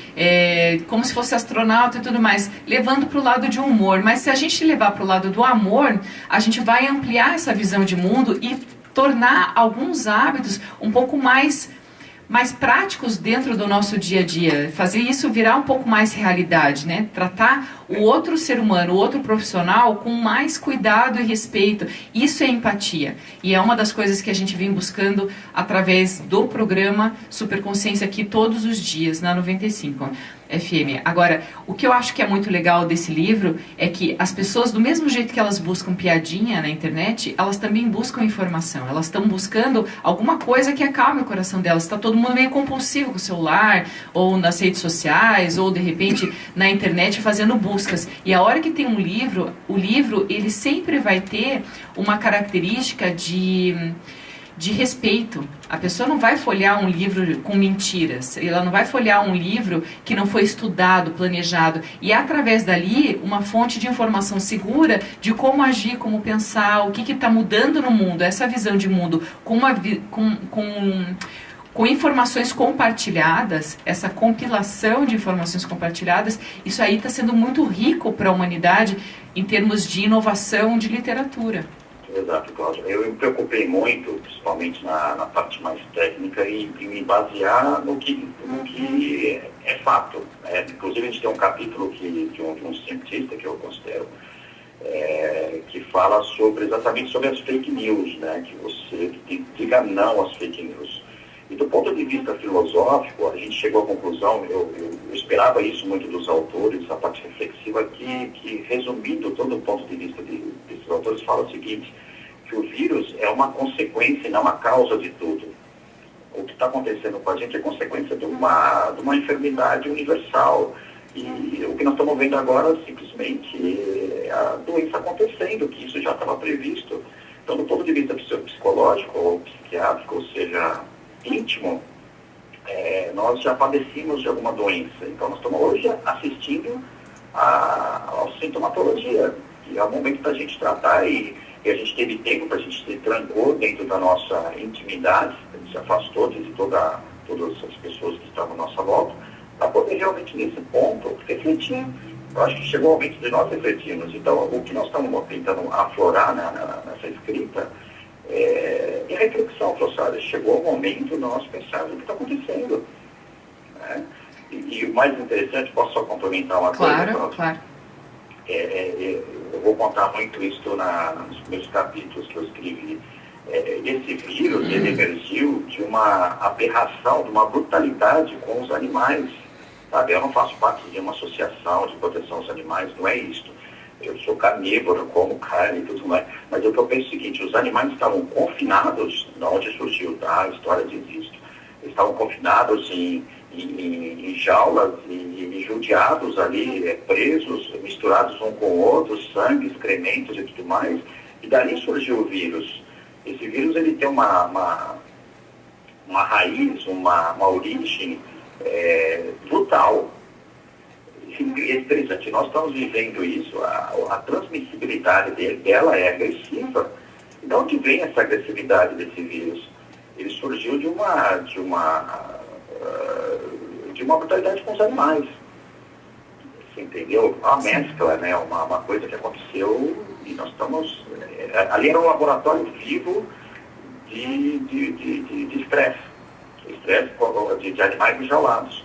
como se fosse astronauta e tudo mais, levando para o lado de humor. Mas se a gente levar para o lado do amor, a gente vai ampliar essa visão de mundo e tornar alguns hábitos um pouco mais práticos dentro do nosso dia a dia, fazer isso virar um pouco mais realidade, né? Tratar o outro ser humano, o outro profissional com mais cuidado e respeito. Isso é empatia. E é uma das coisas que a gente vem buscando através do programa Superconsciência aqui todos os dias, na 95 FM. Agora, o que eu acho que é muito legal desse livro é que as pessoas, do mesmo jeito que elas buscam piadinha na internet, elas também buscam informação. Elas estão buscando alguma coisa que acalme o coração delas. Está todo mundo meio compulsivo com o celular, ou nas redes sociais, ou de repente na internet fazendo buscas. E a hora que tem um livro, o livro ele sempre vai ter uma característica de respeito. A pessoa não vai folhear um livro com mentiras, ela não vai folhear um livro que não foi estudado, planejado, e é através dali uma fonte de informação segura de como agir, como pensar, o que está mudando no mundo, essa visão de mundo com informações compartilhadas, essa compilação de informações compartilhadas, isso aí está sendo muito rico para a humanidade em termos de inovação de literatura. Exato, Cláudia. Eu me preocupei muito, principalmente na parte mais técnica, em me basear no que é fato. Inclusive, a gente tem um capítulo de um cientista que eu considero, que fala exatamente sobre as fake news, né? Que você diga não às fake news. E do ponto de vista filosófico, a gente chegou à conclusão, eu esperava isso muito dos autores, a parte reflexiva, que resumindo todo o ponto de vista desses autores, fala o seguinte, que o vírus é uma consequência e não a causa de tudo. O que está acontecendo com a gente é consequência de uma enfermidade universal. E o que nós estamos vendo agora, simplesmente, é a doença acontecendo, que isso já estava previsto. Então, do ponto de vista psicológico ou psiquiátrico, ou seja, íntimo, nós já padecemos de alguma doença. Então, nós estamos hoje assistindo à sintomatologia, que é o momento da gente tratar e a gente teve tempo para a gente se trancou dentro da nossa intimidade, a gente se afastou de todas as pessoas que estavam à nossa volta, para poder realmente, nesse ponto, refletir. Eu acho que chegou o momento de nós refletirmos. Então, o que nós estamos tentando aflorar nessa escrita é a reflexão, Flossário. Chegou o momento de nós pensarmos o que está acontecendo. Né? E o mais interessante, posso só complementar uma coisa? Claro. Eu vou contar muito isso nos meus capítulos que eu escrevi. Esse vírus, ele emergiu de uma aberração, de uma brutalidade com os animais. Sabe? Eu não faço parte de uma associação de proteção aos animais, não é isso. Eu sou carnívoro, como carne e tudo mais. Mas o que eu penso é o seguinte, os animais estavam confinados, de onde surgiu a história disso. Eles estavam confinados em jaulas e judiados ali, presos, misturados um com o outro, sangue, excrementos e tudo mais. E dali surgiu o vírus. Esse vírus ele tem uma raiz, uma origem brutal. é interessante, nós estamos vivendo isso, a transmissibilidade dela é agressiva. De onde vem essa agressividade desse vírus? Ele surgiu de uma brutalidade com os animais. Você entendeu? Uma mescla, né? Uma coisa que aconteceu e nós estamos... ali era um laboratório vivo de estresse. Estresse de animais enjaulados.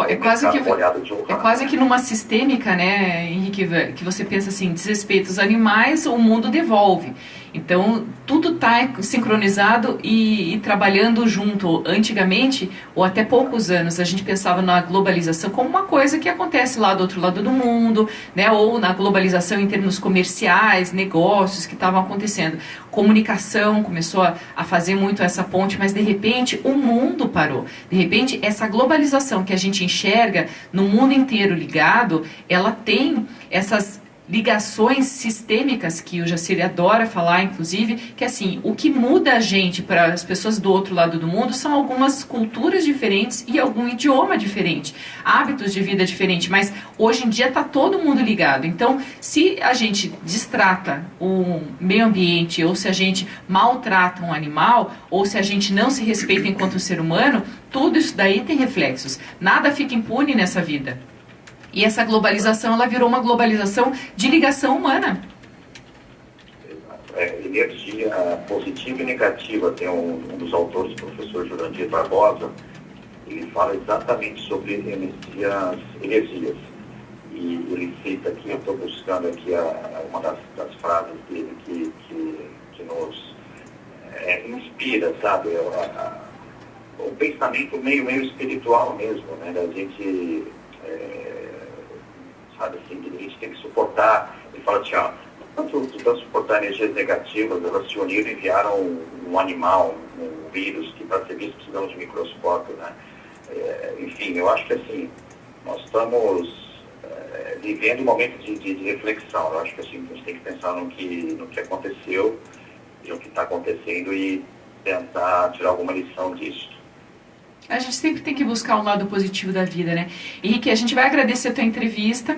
É quase que numa sistêmica, né, Henrique, que você pensa assim, desrespeita os animais, o mundo devolve. Então, tudo está sincronizado e trabalhando junto. Antigamente, ou até poucos anos, a gente pensava na globalização como uma coisa que acontece lá do outro lado do mundo, né, ou na globalização em termos comerciais, negócios que estavam acontecendo. Comunicação começou a fazer muito essa ponte, mas de repente o mundo parou. De repente, essa globalização que a gente enxerga no mundo inteiro ligado, ela tem essas ligações sistêmicas que o Jacir adora falar, inclusive, que assim, o que muda a gente para as pessoas do outro lado do mundo são algumas culturas diferentes e algum idioma diferente, hábitos de vida diferentes, mas hoje em dia está todo mundo ligado. Então, se a gente destrata o meio ambiente, ou se a gente maltrata um animal, ou se a gente não se respeita enquanto ser humano, tudo isso daí tem reflexos. Nada fica impune nessa vida. E essa globalização, ela virou uma globalização de ligação humana. Energia positiva e negativa. Tem um dos autores, o professor Jurandir Barbosa, ele fala exatamente sobre energias. E ele cita aqui, eu estou buscando aqui uma das frases dele que nos inspira, sabe? O pensamento meio espiritual mesmo, né? Da gente... sabe assim, que a gente tem que suportar. Ele fala assim, para suportar energias negativas, elas se uniram e enviaram um animal, um vírus, que para ser visto precisamos de microscópio, né? Enfim, eu acho que assim, nós estamos vivendo um momento de reflexão. Eu acho que assim, a gente tem que pensar no que aconteceu e no que está acontecendo e tentar tirar alguma lição disso. A gente sempre tem que buscar um lado positivo da vida, né? Henrique, a gente vai agradecer a tua entrevista.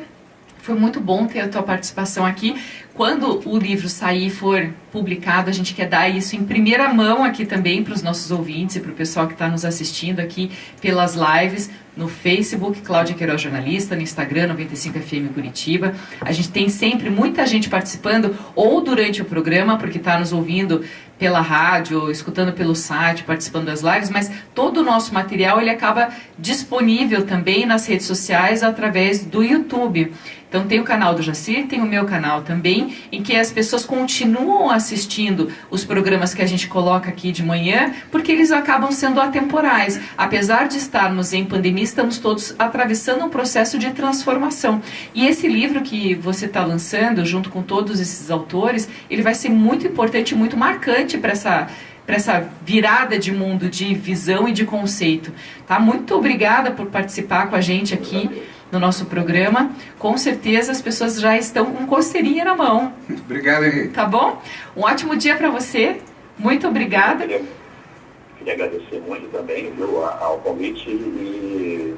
Foi muito bom ter a tua participação aqui. Quando o livro sair e for publicado, a gente quer dar isso em primeira mão aqui também para os nossos ouvintes e para o pessoal que está nos assistindo aqui pelas lives, no Facebook, Cláudia Queiroz Jornalista, no Instagram, 95FM Curitiba. A gente tem sempre muita gente participando, ou durante o programa, porque está nos ouvindo pela rádio, ou escutando pelo site, participando das lives, mas todo o nosso material ele acaba disponível também nas redes sociais através do YouTube. Então tem o canal do Jacir, tem o meu canal também, em que as pessoas continuam assistindo os programas que a gente coloca aqui de manhã, porque eles acabam sendo atemporais. Apesar de estarmos em pandemia, estamos todos atravessando um processo de transformação. E esse livro que você está lançando, junto com todos esses autores, ele vai ser muito importante, muito marcante para essa virada de mundo, de visão e de conceito. Tá? Muito obrigada por participar com a gente aqui no nosso programa. Com certeza as pessoas já estão com coceirinha na mão. Obrigado, Henrique. Tá bom? Um ótimo dia para você. Muito obrigada. Queria agradecer muito também, viu, ao convite e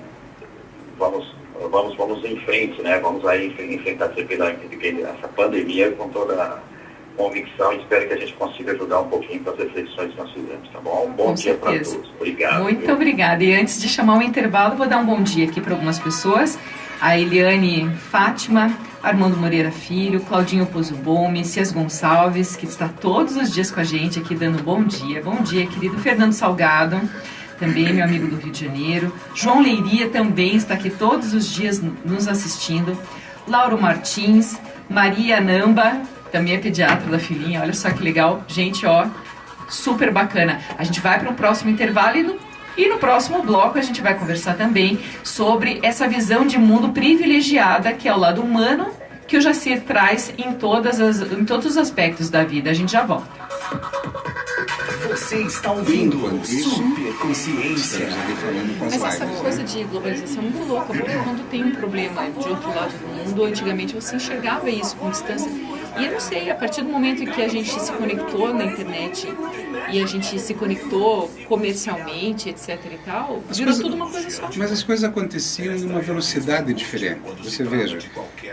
vamos em frente, né? Vamos aí enfrentar essa pandemia com toda a convicção e espero que a gente consiga ajudar um pouquinho com as reflexões que nós fizemos, tá bom? Um bom dia para todos. Obrigado. Muito obrigada. E antes de chamar o intervalo, vou dar um bom dia aqui para algumas pessoas. A Eliane Fátima, Armando Moreira Filho, Claudinho Pozubon, Messias Gonçalves, que está todos os dias com a gente aqui dando bom dia. Bom dia, querido Fernando Salgado, também meu amigo do Rio de Janeiro. João Leiria também está aqui todos os dias nos assistindo. Lauro Martins, Maria Namba, também é pediatra da filhinha, olha só que legal. Gente, ó, super bacana. A gente vai para um próximo intervalo e no próximo bloco a gente vai conversar também sobre essa visão de mundo privilegiada, que é o lado humano, que o Jacir traz em todos os aspectos da vida. A gente já volta. Você está ouvindo Super Consciência. Mas essa coisa de globalização é muito louca, porque quando tem um problema de outro lado do mundo, antigamente você enxergava isso com distância. E eu não sei, a partir do momento em que a gente se conectou na internet e a gente se conectou comercialmente, etc e tal, virou tudo uma coisa só. Mas as coisas aconteciam em uma velocidade diferente. Você veja,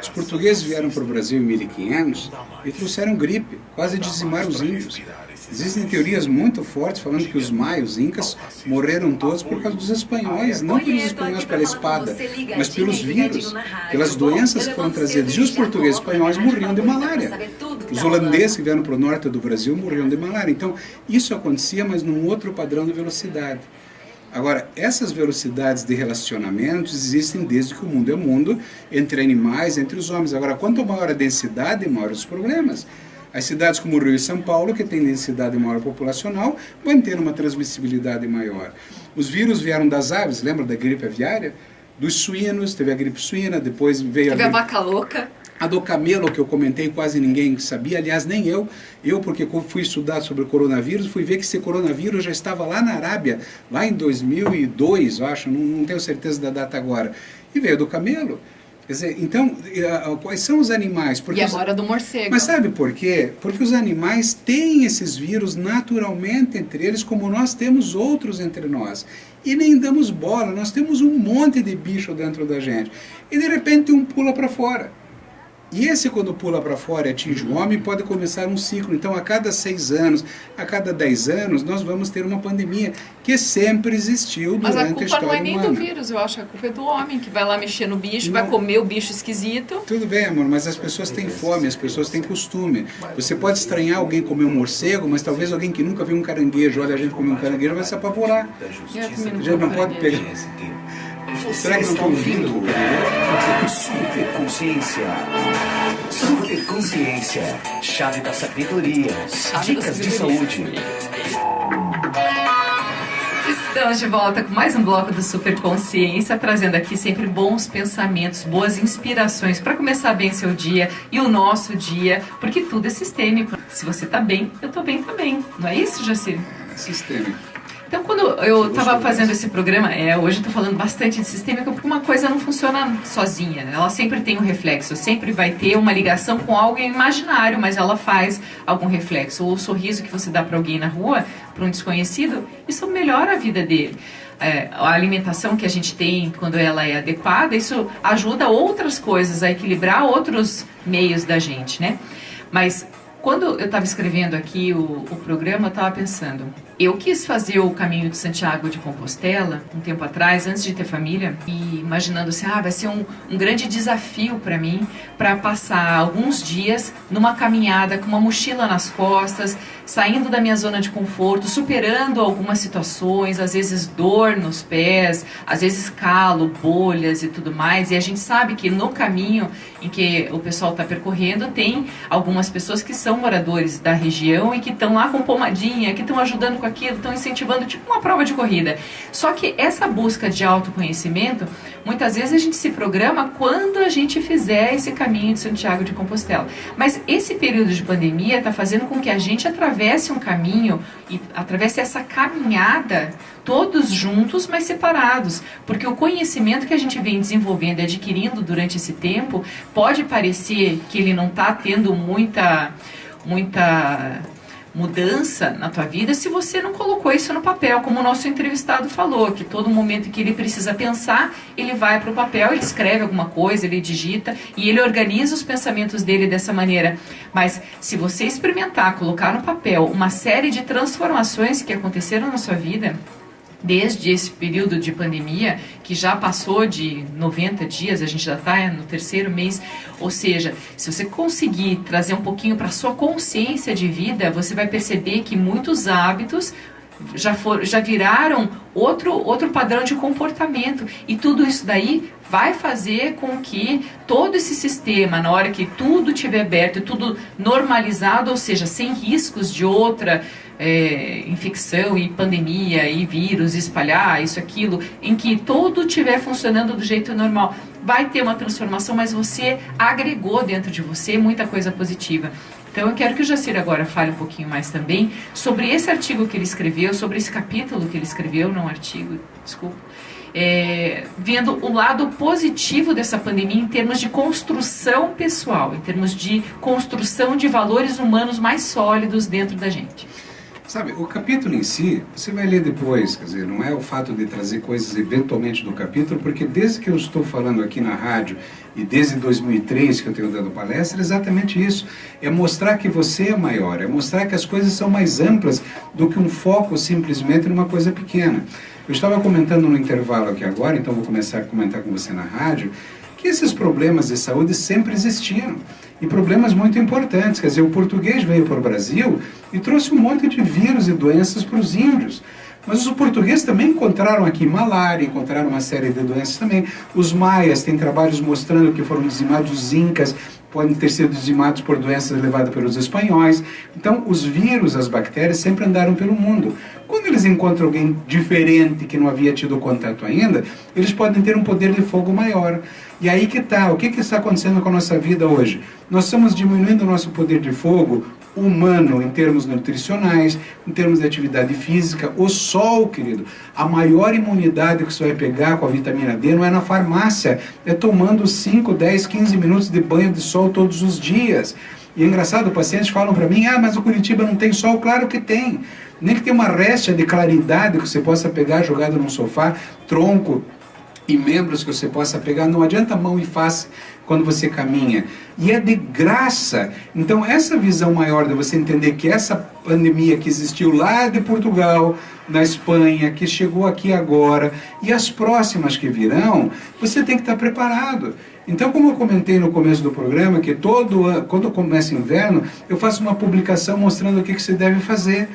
os portugueses vieram para o Brasil em 1500 e trouxeram gripe, quase dizimaram os índios. Existem teorias muito fortes falando que os maios, incas, morreram todos por causa dos espanhóis, não pelos espanhóis pela espada, mas pelos vírus, pelas doenças que foram trazidas. E os portugueses e espanhóis morriam de malária. Os holandeses que vieram para o norte do Brasil morriam de malária. Então, isso acontecia, mas num outro padrão de velocidade. Agora, essas velocidades de relacionamentos existem desde que o mundo é mundo, entre animais, entre os homens. Agora, quanto maior a densidade, maiores os problemas. As cidades como Rio e São Paulo, que têm densidade maior populacional, vão ter uma transmissibilidade maior. Os vírus vieram das aves, lembra da gripe aviária? Dos suínos, teve a gripe suína, depois veio teve a vaca louca. A do camelo, que eu comentei, quase ninguém sabia, aliás, nem eu. Eu, porque fui estudar sobre o coronavírus, fui ver que esse coronavírus já estava lá na Arábia, lá em 2002, eu acho, não tenho certeza da data agora. E veio do camelo. Quer dizer, então, quais são os animais? Porque e agora do morcego. Mas sabe por quê? Porque os animais têm esses vírus naturalmente entre eles, como nós temos outros entre nós. E nem damos bola, nós temos um monte de bicho dentro da gente. E de repente um pula para fora. E esse, quando pula para fora e atinge o homem, pode começar um ciclo. Então, a cada 6 anos, a cada 10 anos, nós vamos ter uma pandemia que sempre existiu durante a história humana. Mas a culpa não é nem do vírus, eu acho que a culpa é do homem, que vai lá mexer no bicho, vai comer o bicho esquisito. Tudo bem, amor, mas as pessoas têm fome, as pessoas têm costume. Você pode estranhar alguém comer um morcego, mas talvez alguém que nunca viu um caranguejo, olha a gente comer um caranguejo, vai se apavorar. A gente não pode pegar... Será que não está ouvindo? Superconsciência. Superconsciência. Chave da sabedoria. Dicas de saúde. Estamos de volta com mais um bloco do Superconsciência, trazendo aqui sempre bons pensamentos, boas inspirações para começar bem seu dia e o nosso dia, porque tudo é sistêmico. Se você está bem, eu estou bem também. Não é isso, Jacir? É sistêmico. Então, quando eu estava fazendo esse programa, hoje eu estou falando bastante de sistêmica, porque uma coisa não funciona sozinha, ela sempre tem um reflexo, sempre vai ter uma ligação com algo imaginário, mas ela faz algum reflexo. Ou o sorriso que você dá para alguém na rua, para um desconhecido, isso melhora a vida dele. A alimentação que a gente tem, quando ela é adequada, isso ajuda outras coisas a equilibrar outros meios da gente, né? Mas quando eu estava escrevendo aqui o programa, eu estava pensando, eu quis fazer o caminho de Santiago de Compostela um tempo atrás, antes de ter família, e imaginando assim, vai ser um grande desafio para mim, para passar alguns dias numa caminhada com uma mochila nas costas, saindo da minha zona de conforto, superando algumas situações, às vezes dor nos pés, às vezes calo, bolhas e tudo mais, e a gente sabe que no caminho em que o pessoal está percorrendo, tem algumas pessoas que são moradores da região e que estão lá com pomadinha, que estão ajudando com aquilo, estão incentivando tipo uma prova de corrida. Só que essa busca de autoconhecimento, muitas vezes a gente se programa quando a gente fizer esse caminho de Santiago de Compostela. Mas esse período de pandemia está fazendo com que a gente atravesse um caminho e atravesse essa caminhada todos juntos, mas separados, porque o conhecimento que a gente vem desenvolvendo e adquirindo durante esse tempo pode parecer que ele não está tendo muita mudança na tua vida se você não colocou isso no papel, como o nosso entrevistado falou, que todo momento que ele precisa pensar, ele vai para o papel, ele escreve alguma coisa, ele digita e ele organiza os pensamentos dele dessa maneira. Mas se você experimentar, colocar no papel uma série de transformações que aconteceram na sua vida, desde esse período de pandemia, que já passou de 90 dias, a gente já está no 3º mês, ou seja, se você conseguir trazer um pouquinho para a sua consciência de vida, você vai perceber que muitos hábitos já viraram outro padrão de comportamento, e tudo isso daí vai fazer com que todo esse sistema, na hora que tudo estiver aberto, tudo normalizado, ou seja, sem riscos de outra infecção e pandemia e vírus espalhar isso, aquilo, em que tudo estiver funcionando do jeito normal, vai ter uma transformação, mas você agregou dentro de você muita coisa positiva. Então eu quero que o Jacir agora fale um pouquinho mais também sobre esse artigo que ele escreveu, sobre esse capítulo que ele escreveu, não artigo, desculpa, vendo o lado positivo dessa pandemia em termos de construção pessoal, em termos de construção de valores humanos mais sólidos dentro da gente. Sabe, o capítulo em si, você vai ler depois, quer dizer, não é o fato de trazer coisas eventualmente do capítulo, porque desde que eu estou falando aqui na rádio e desde 2003 que eu tenho dado palestra, é exatamente isso. É mostrar que você é maior, é mostrar que as coisas são mais amplas do que um foco simplesmente numa coisa pequena. Eu estava comentando no intervalo aqui agora, então vou começar a comentar com você na rádio, que esses problemas de saúde sempre existiram. E problemas muito importantes. Quer dizer, o português veio para o Brasil e trouxe um monte de vírus e doenças para os índios. Mas os portugueses também encontraram aqui malária, encontraram uma série de doenças também. Os maias têm trabalhos mostrando que foram dizimados, os incas podem ter sido dizimados por doenças levadas pelos espanhóis. Então, os vírus, as bactérias, sempre andaram pelo mundo. Quando eles encontram alguém diferente, que não havia tido contato ainda, eles podem ter um poder de fogo maior. E aí que está, o que está acontecendo com a nossa vida hoje? Nós estamos diminuindo o nosso poder de fogo humano em termos nutricionais, em termos de atividade física. O sol, querido, a maior imunidade que você vai pegar com a vitamina D não é na farmácia, é tomando 5, 10, 15 minutos de banho de sol todos os dias. E é engraçado, pacientes falam para mim, mas o Curitiba não tem sol. Claro que tem. Nem que tenha uma réstia de claridade que você possa pegar jogado num sofá, tronco e membros que você possa pegar, não adianta mão e face quando você caminha. E é de graça. Então essa visão maior de você entender que essa pandemia que existiu lá de Portugal, na Espanha, que chegou aqui agora, e as próximas que virão, você tem que estar preparado. Então, como eu comentei no começo do programa, que quando começa o inverno, eu faço uma publicação mostrando o que você deve fazer.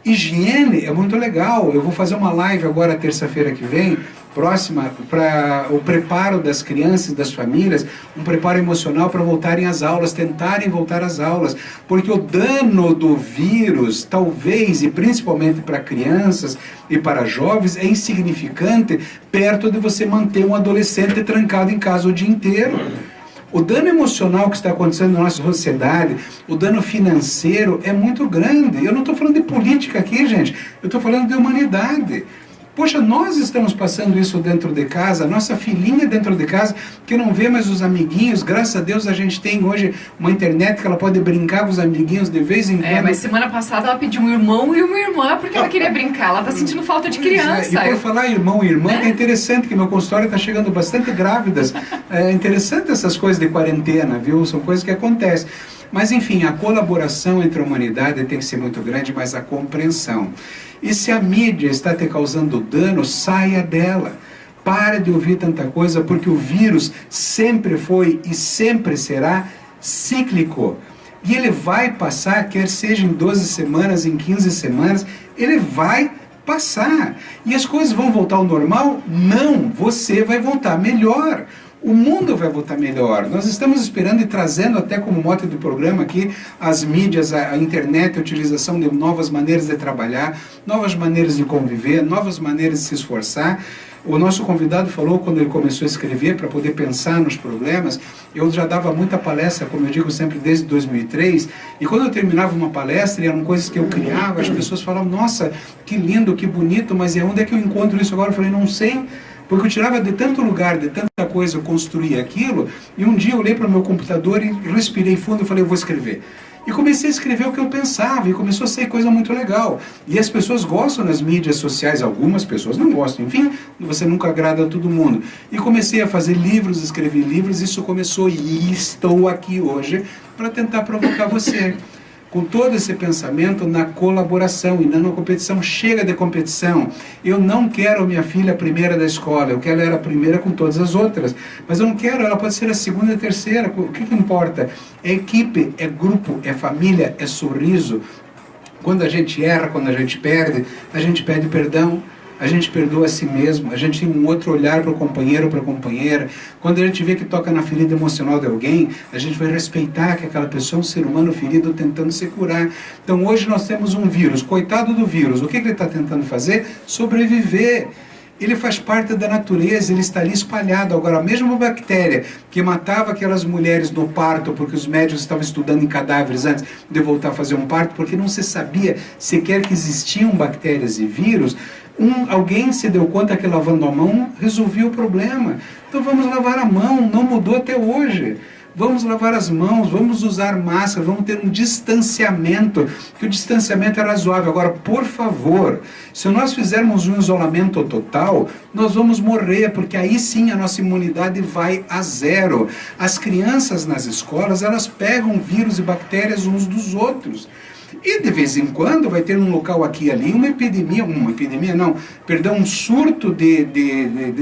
Higiene é muito legal. Eu vou fazer uma live agora, terça-feira que vem, próxima, para o preparo das crianças, das famílias, um preparo emocional para voltarem às aulas, tentarem voltar às aulas, porque o dano do vírus, talvez, e principalmente para crianças e para jovens, é insignificante perto de você manter um adolescente trancado em casa o dia inteiro. O dano emocional que está acontecendo na nossa sociedade, o dano financeiro é muito grande. Eu não estou falando de política aqui, gente, eu estou falando de humanidade. Poxa, nós estamos passando isso dentro de casa, nossa filhinha dentro de casa, que não vê mais os amiguinhos. Graças a Deus a gente tem hoje uma internet que ela pode brincar com os amiguinhos de vez em quando. Mas semana passada ela pediu um irmão e uma irmã porque ela queria brincar, ela está sentindo falta de criança. E por falar irmão e irmã, é interessante que meu consultório está chegando bastante grávidas. É interessante essas coisas de quarentena, viu? São coisas que acontecem. Mas enfim, a colaboração entre a humanidade tem que ser muito grande, mas a compreensão. E se a mídia está te causando dano, saia dela. Para de ouvir tanta coisa, porque o vírus sempre foi e sempre será cíclico. E ele vai passar, quer seja em 12 semanas, em 15 semanas, ele vai passar. E as coisas vão voltar ao normal? Não, você vai voltar melhor. O mundo vai voltar melhor. Nós estamos esperando e trazendo até como mote do programa aqui as mídias, a internet, a utilização de novas maneiras de trabalhar, novas maneiras de conviver, novas maneiras de se esforçar. O nosso convidado falou quando ele começou a escrever para poder pensar nos problemas. Eu já dava muita palestra, como eu digo sempre, desde 2003. E quando eu terminava uma palestra, eram coisas que eu criava, as pessoas falavam, nossa, que lindo, que bonito, mas onde é que eu encontro isso agora? Eu falei, não sei. Porque eu tirava de tanto lugar, de tanta coisa, eu construía aquilo, e um dia eu olhei para o meu computador e respirei fundo e falei, eu vou escrever. E comecei a escrever o que eu pensava, e começou a ser coisa muito legal. E as pessoas gostam nas mídias sociais, algumas pessoas não gostam, enfim, você nunca agrada a todo mundo. E comecei a fazer livros, escrever livros, isso começou, e estou aqui hoje para tentar provocar você. Com todo esse pensamento na colaboração e não na competição. Chega de competição. Eu não quero minha filha a primeira da escola, eu quero ela a primeira com todas as outras. Mas eu não quero, ela pode ser a segunda e a terceira. O que importa? É equipe, é grupo, é família, é sorriso. Quando a gente erra, quando a gente pede perdão. A gente perdoa a si mesmo, a gente tem um outro olhar para o companheiro, para a companheira. Quando a gente vê que toca na ferida emocional de alguém, a gente vai respeitar que aquela pessoa é um ser humano ferido tentando se curar. Então hoje nós temos um vírus, coitado do vírus, o que ele está tentando fazer? Sobreviver. Ele faz parte da natureza, ele está ali espalhado. Agora, a mesma bactéria que matava aquelas mulheres no parto, porque os médicos estavam estudando em cadáveres antes de voltar a fazer um parto, porque não se sabia sequer que existiam bactérias e vírus, Alguém se deu conta que lavando a mão resolvia o problema. Então vamos lavar a mão, não mudou até hoje. Vamos lavar as mãos, vamos usar máscara, vamos ter um distanciamento, que o distanciamento é razoável. Agora, por favor, se nós fizermos um isolamento total, nós vamos morrer, porque aí sim a nossa imunidade vai a zero. As crianças nas escolas, elas pegam vírus e bactérias uns dos outros. E de vez em quando vai ter um local aqui e ali, um surto de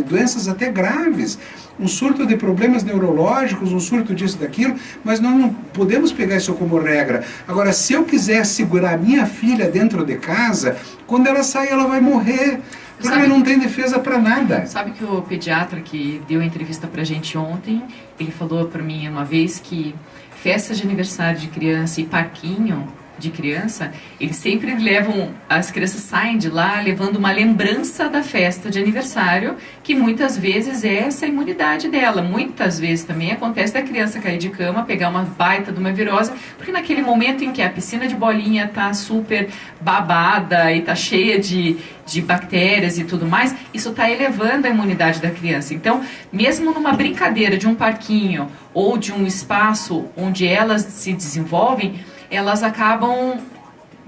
doenças até graves, um surto de problemas neurológicos, um surto disso, daquilo, mas nós não podemos pegar isso como regra. Agora, se eu quiser segurar a minha filha dentro de casa, quando ela sai, ela vai morrer, porque ela não tem defesa para nada. Sabe que o pediatra que deu a entrevista pra gente ontem, ele falou para mim uma vez que festa de aniversário de criança e parquinho de criança, eles sempre levam, as crianças saem de lá levando uma lembrança da festa de aniversário, que muitas vezes é essa imunidade dela. Muitas vezes também acontece da criança cair de cama, pegar uma baita de uma virose, porque naquele momento em que a piscina de bolinha tá super babada e tá cheia de bactérias e tudo mais, isso está elevando a imunidade da criança. Então, mesmo numa brincadeira de um parquinho ou de um espaço onde elas se desenvolvem, elas acabam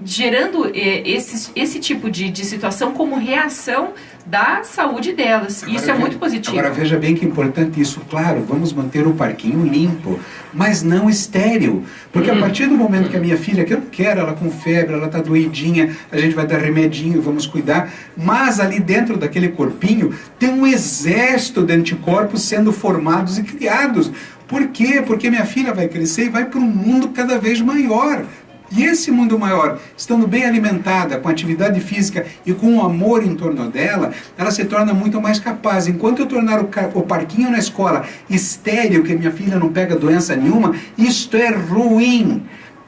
gerando esse tipo de situação como reação da saúde delas. Agora, isso é muito positivo. Agora, veja bem que é importante isso. Claro, vamos manter o parquinho limpo, mas não estéril. Porque a partir do momento que a minha filha, que eu não quero, ela com febre, ela está doidinha, a gente vai dar remedinho, vamos cuidar, mas ali dentro daquele corpinho tem um exército de anticorpos sendo formados e criados. Por quê? Porque minha filha vai crescer e vai para um mundo cada vez maior. E esse mundo maior, estando bem alimentada, com atividade física e com o amor em torno dela, ela se torna muito mais capaz. Enquanto eu tornar o parquinho na escola estéril, que minha filha não pega doença nenhuma, isto é ruim.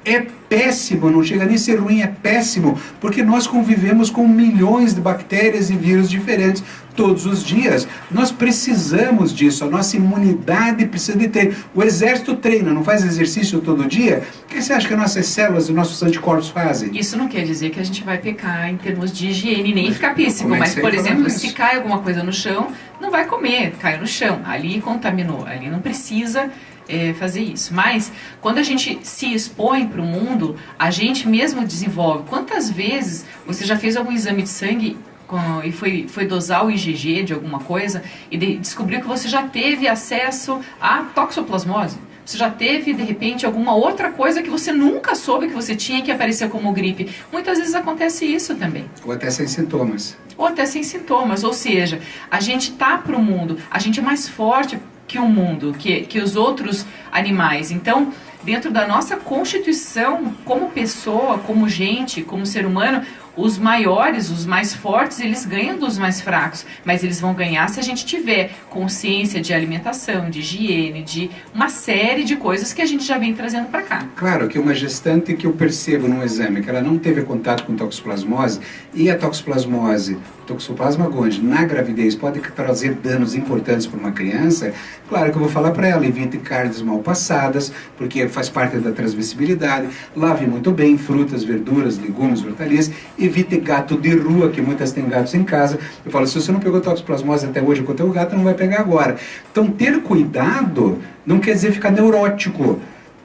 É péssimo, não chega nem a ser ruim, é péssimo, porque nós convivemos com milhões de bactérias e vírus diferentes todos os dias. Nós precisamos disso, a nossa imunidade precisa de ter. O exército treina, não faz exercício todo dia? O que você acha que as nossas células e nossos anticorpos fazem? Isso não quer dizer que a gente vai pecar em termos de higiene, nem ficar píssimo, mas, por exemplo, se cai alguma coisa no chão, não vai comer, caiu no chão, ali contaminou, ali não precisa fazer isso. Mas quando a gente se expõe para o mundo, a gente mesmo desenvolve. Quantas vezes você já fez algum exame de sangue e foi dosar o IgG de alguma coisa e descobriu que você já teve acesso à toxoplasmose? Você já teve, de repente, alguma outra coisa que você nunca soube que você tinha, que apareceu como gripe? Muitas vezes acontece isso também. Ou até sem sintomas. Ou até sem sintomas. Ou seja, a gente tá para o mundo, a gente é mais forte que o mundo, que os outros animais. Então, dentro da nossa constituição, como pessoa, como gente, como ser humano, os maiores, os mais fortes, eles ganham dos mais fracos, mas eles vão ganhar se a gente tiver consciência de alimentação, de higiene, de uma série de coisas que a gente já vem trazendo para cá. Claro que uma gestante que eu percebo num exame que ela não teve contato com toxoplasmose, e a toxoplasmose, Toxoplasma gondii, na gravidez pode trazer danos importantes para uma criança, claro que eu vou falar para ela, evite carnes mal passadas, porque faz parte da transmissibilidade, lave muito bem frutas, verduras, legumes, hortaliças, evite gato de rua, que muitas têm gatos em casa. Eu falo, se você não pegou toxoplasmose até hoje com o teu gato, não vai pegar agora. Então ter cuidado não quer dizer ficar neurótico,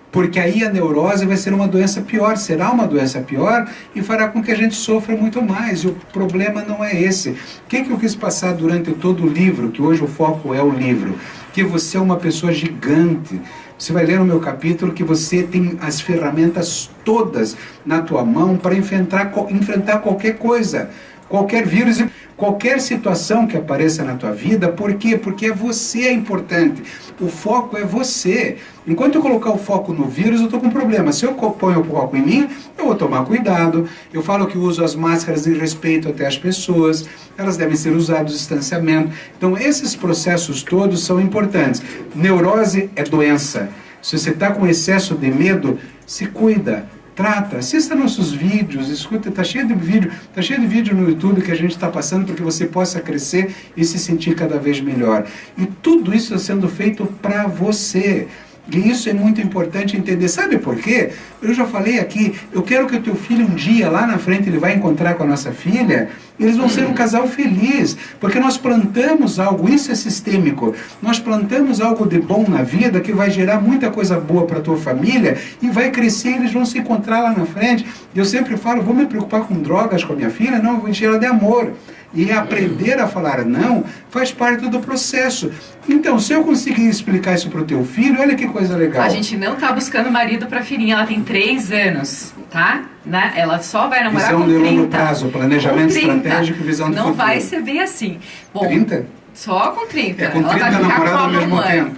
porque aí a neurose vai ser uma doença pior, será uma doença pior e fará com que a gente sofra muito mais. E o problema não é esse. O que eu quis passar durante todo o livro, que hoje o foco é o livro? Que você é uma pessoa gigante. Você vai ler no meu capítulo que você tem as ferramentas todas na tua mão para enfrentar qualquer coisa, qualquer vírus, qualquer situação que apareça na tua vida. Por quê? Porque você é importante. O foco é você. Enquanto eu colocar o foco no vírus, eu estou com problema. Se eu ponho o foco em mim, eu vou tomar cuidado. Eu falo que uso as máscaras em respeito até as pessoas. Elas devem ser usadas em distanciamento. Então, esses processos todos são importantes. Neurose é doença. Se você está com excesso de medo, se cuida. Trata, assista nossos vídeos, escuta, está cheio de vídeo no YouTube que a gente está passando para que você possa crescer e se sentir cada vez melhor. E tudo isso está sendo feito para você. E isso é muito importante entender. Sabe por quê? Eu já falei aqui, eu quero que o teu filho um dia, lá na frente, ele vai encontrar com a nossa filha Eles vão ser um casal feliz, porque nós plantamos algo, isso é sistêmico, nós plantamos algo de bom na vida que vai gerar muita coisa boa para a tua família e vai crescer, eles vão se encontrar lá na frente. Eu sempre falo, vou me preocupar com drogas com a minha filha? Não, eu vou encher ela de amor. E aprender a falar não faz parte do processo. Então, se eu conseguir explicar isso para o teu filho, olha que coisa legal. A gente não tá buscando marido para filhinha, ela tem 3 anos, tá? Né? Ela só vai namorar visão com 30. Visão de longo prazo, planejamento estratégico, visão de não futuro. Não vai ser bem assim. Bom, 30? Só com 30. É com 30 ela vai ficar namorada com a ao mesmo mamãe. tempo.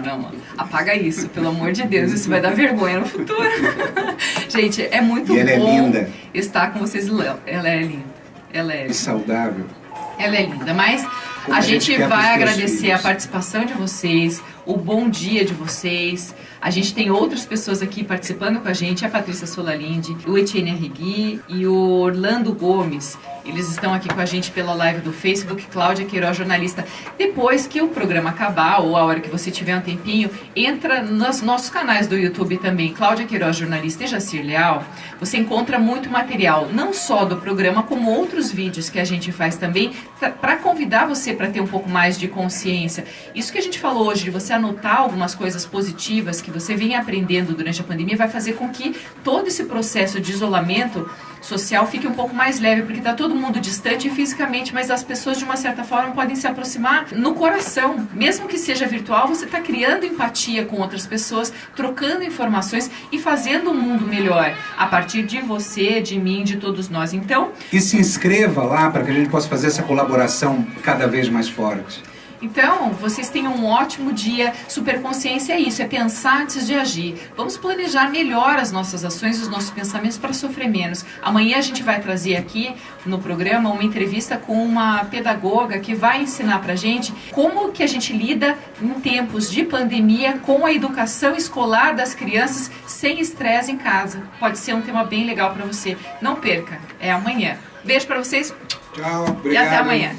Não. Apaga isso, pelo amor de Deus. Isso vai dar vergonha no futuro. Gente, é muito e ela bom é linda. Estar com vocês. Ela é linda. Ela é saudável. Ela é linda, mas Como a gente vai agradecer filhos. a participação de vocês, o bom dia de vocês. A gente tem outras pessoas aqui participando com a gente, a Patrícia Solalinde, o Etienne Arrigui e o Orlando Gomes. Eles estão aqui com a gente pela live do Facebook, Cláudia Queiroz, jornalista. Depois que o programa acabar, ou a hora que você tiver um tempinho, entra nos nossos canais do YouTube também, Cláudia Queiroz, jornalista, e Jacir Leal. Você encontra muito material, não só do programa, como outros vídeos que a gente faz também, para convidar você para ter um pouco mais de consciência. Isso que a gente falou hoje, de você anotar algumas coisas positivas que você vem aprendendo durante a pandemia, vai fazer com que todo esse processo de isolamento social fique um pouco mais leve, porque está todo mundo distante fisicamente, mas as pessoas de uma certa forma podem se aproximar no coração. Mesmo que seja virtual, você está criando empatia com outras pessoas, trocando informações e fazendo um mundo melhor a partir de você, de mim, de todos nós. Então, e se inscreva lá para que a gente possa fazer essa colaboração cada vez mais forte. Então, vocês tenham um ótimo dia. Superconsciência é isso, é pensar antes de agir. Vamos planejar melhor as nossas ações, os nossos pensamentos para sofrer menos. Amanhã a gente vai trazer aqui no programa uma entrevista com uma pedagoga que vai ensinar pra gente como que a gente lida em tempos de pandemia com a educação escolar das crianças sem estresse em casa. Pode ser um tema bem legal para você. Não perca, é amanhã. Beijo para vocês. Tchau, obrigado. E até amanhã.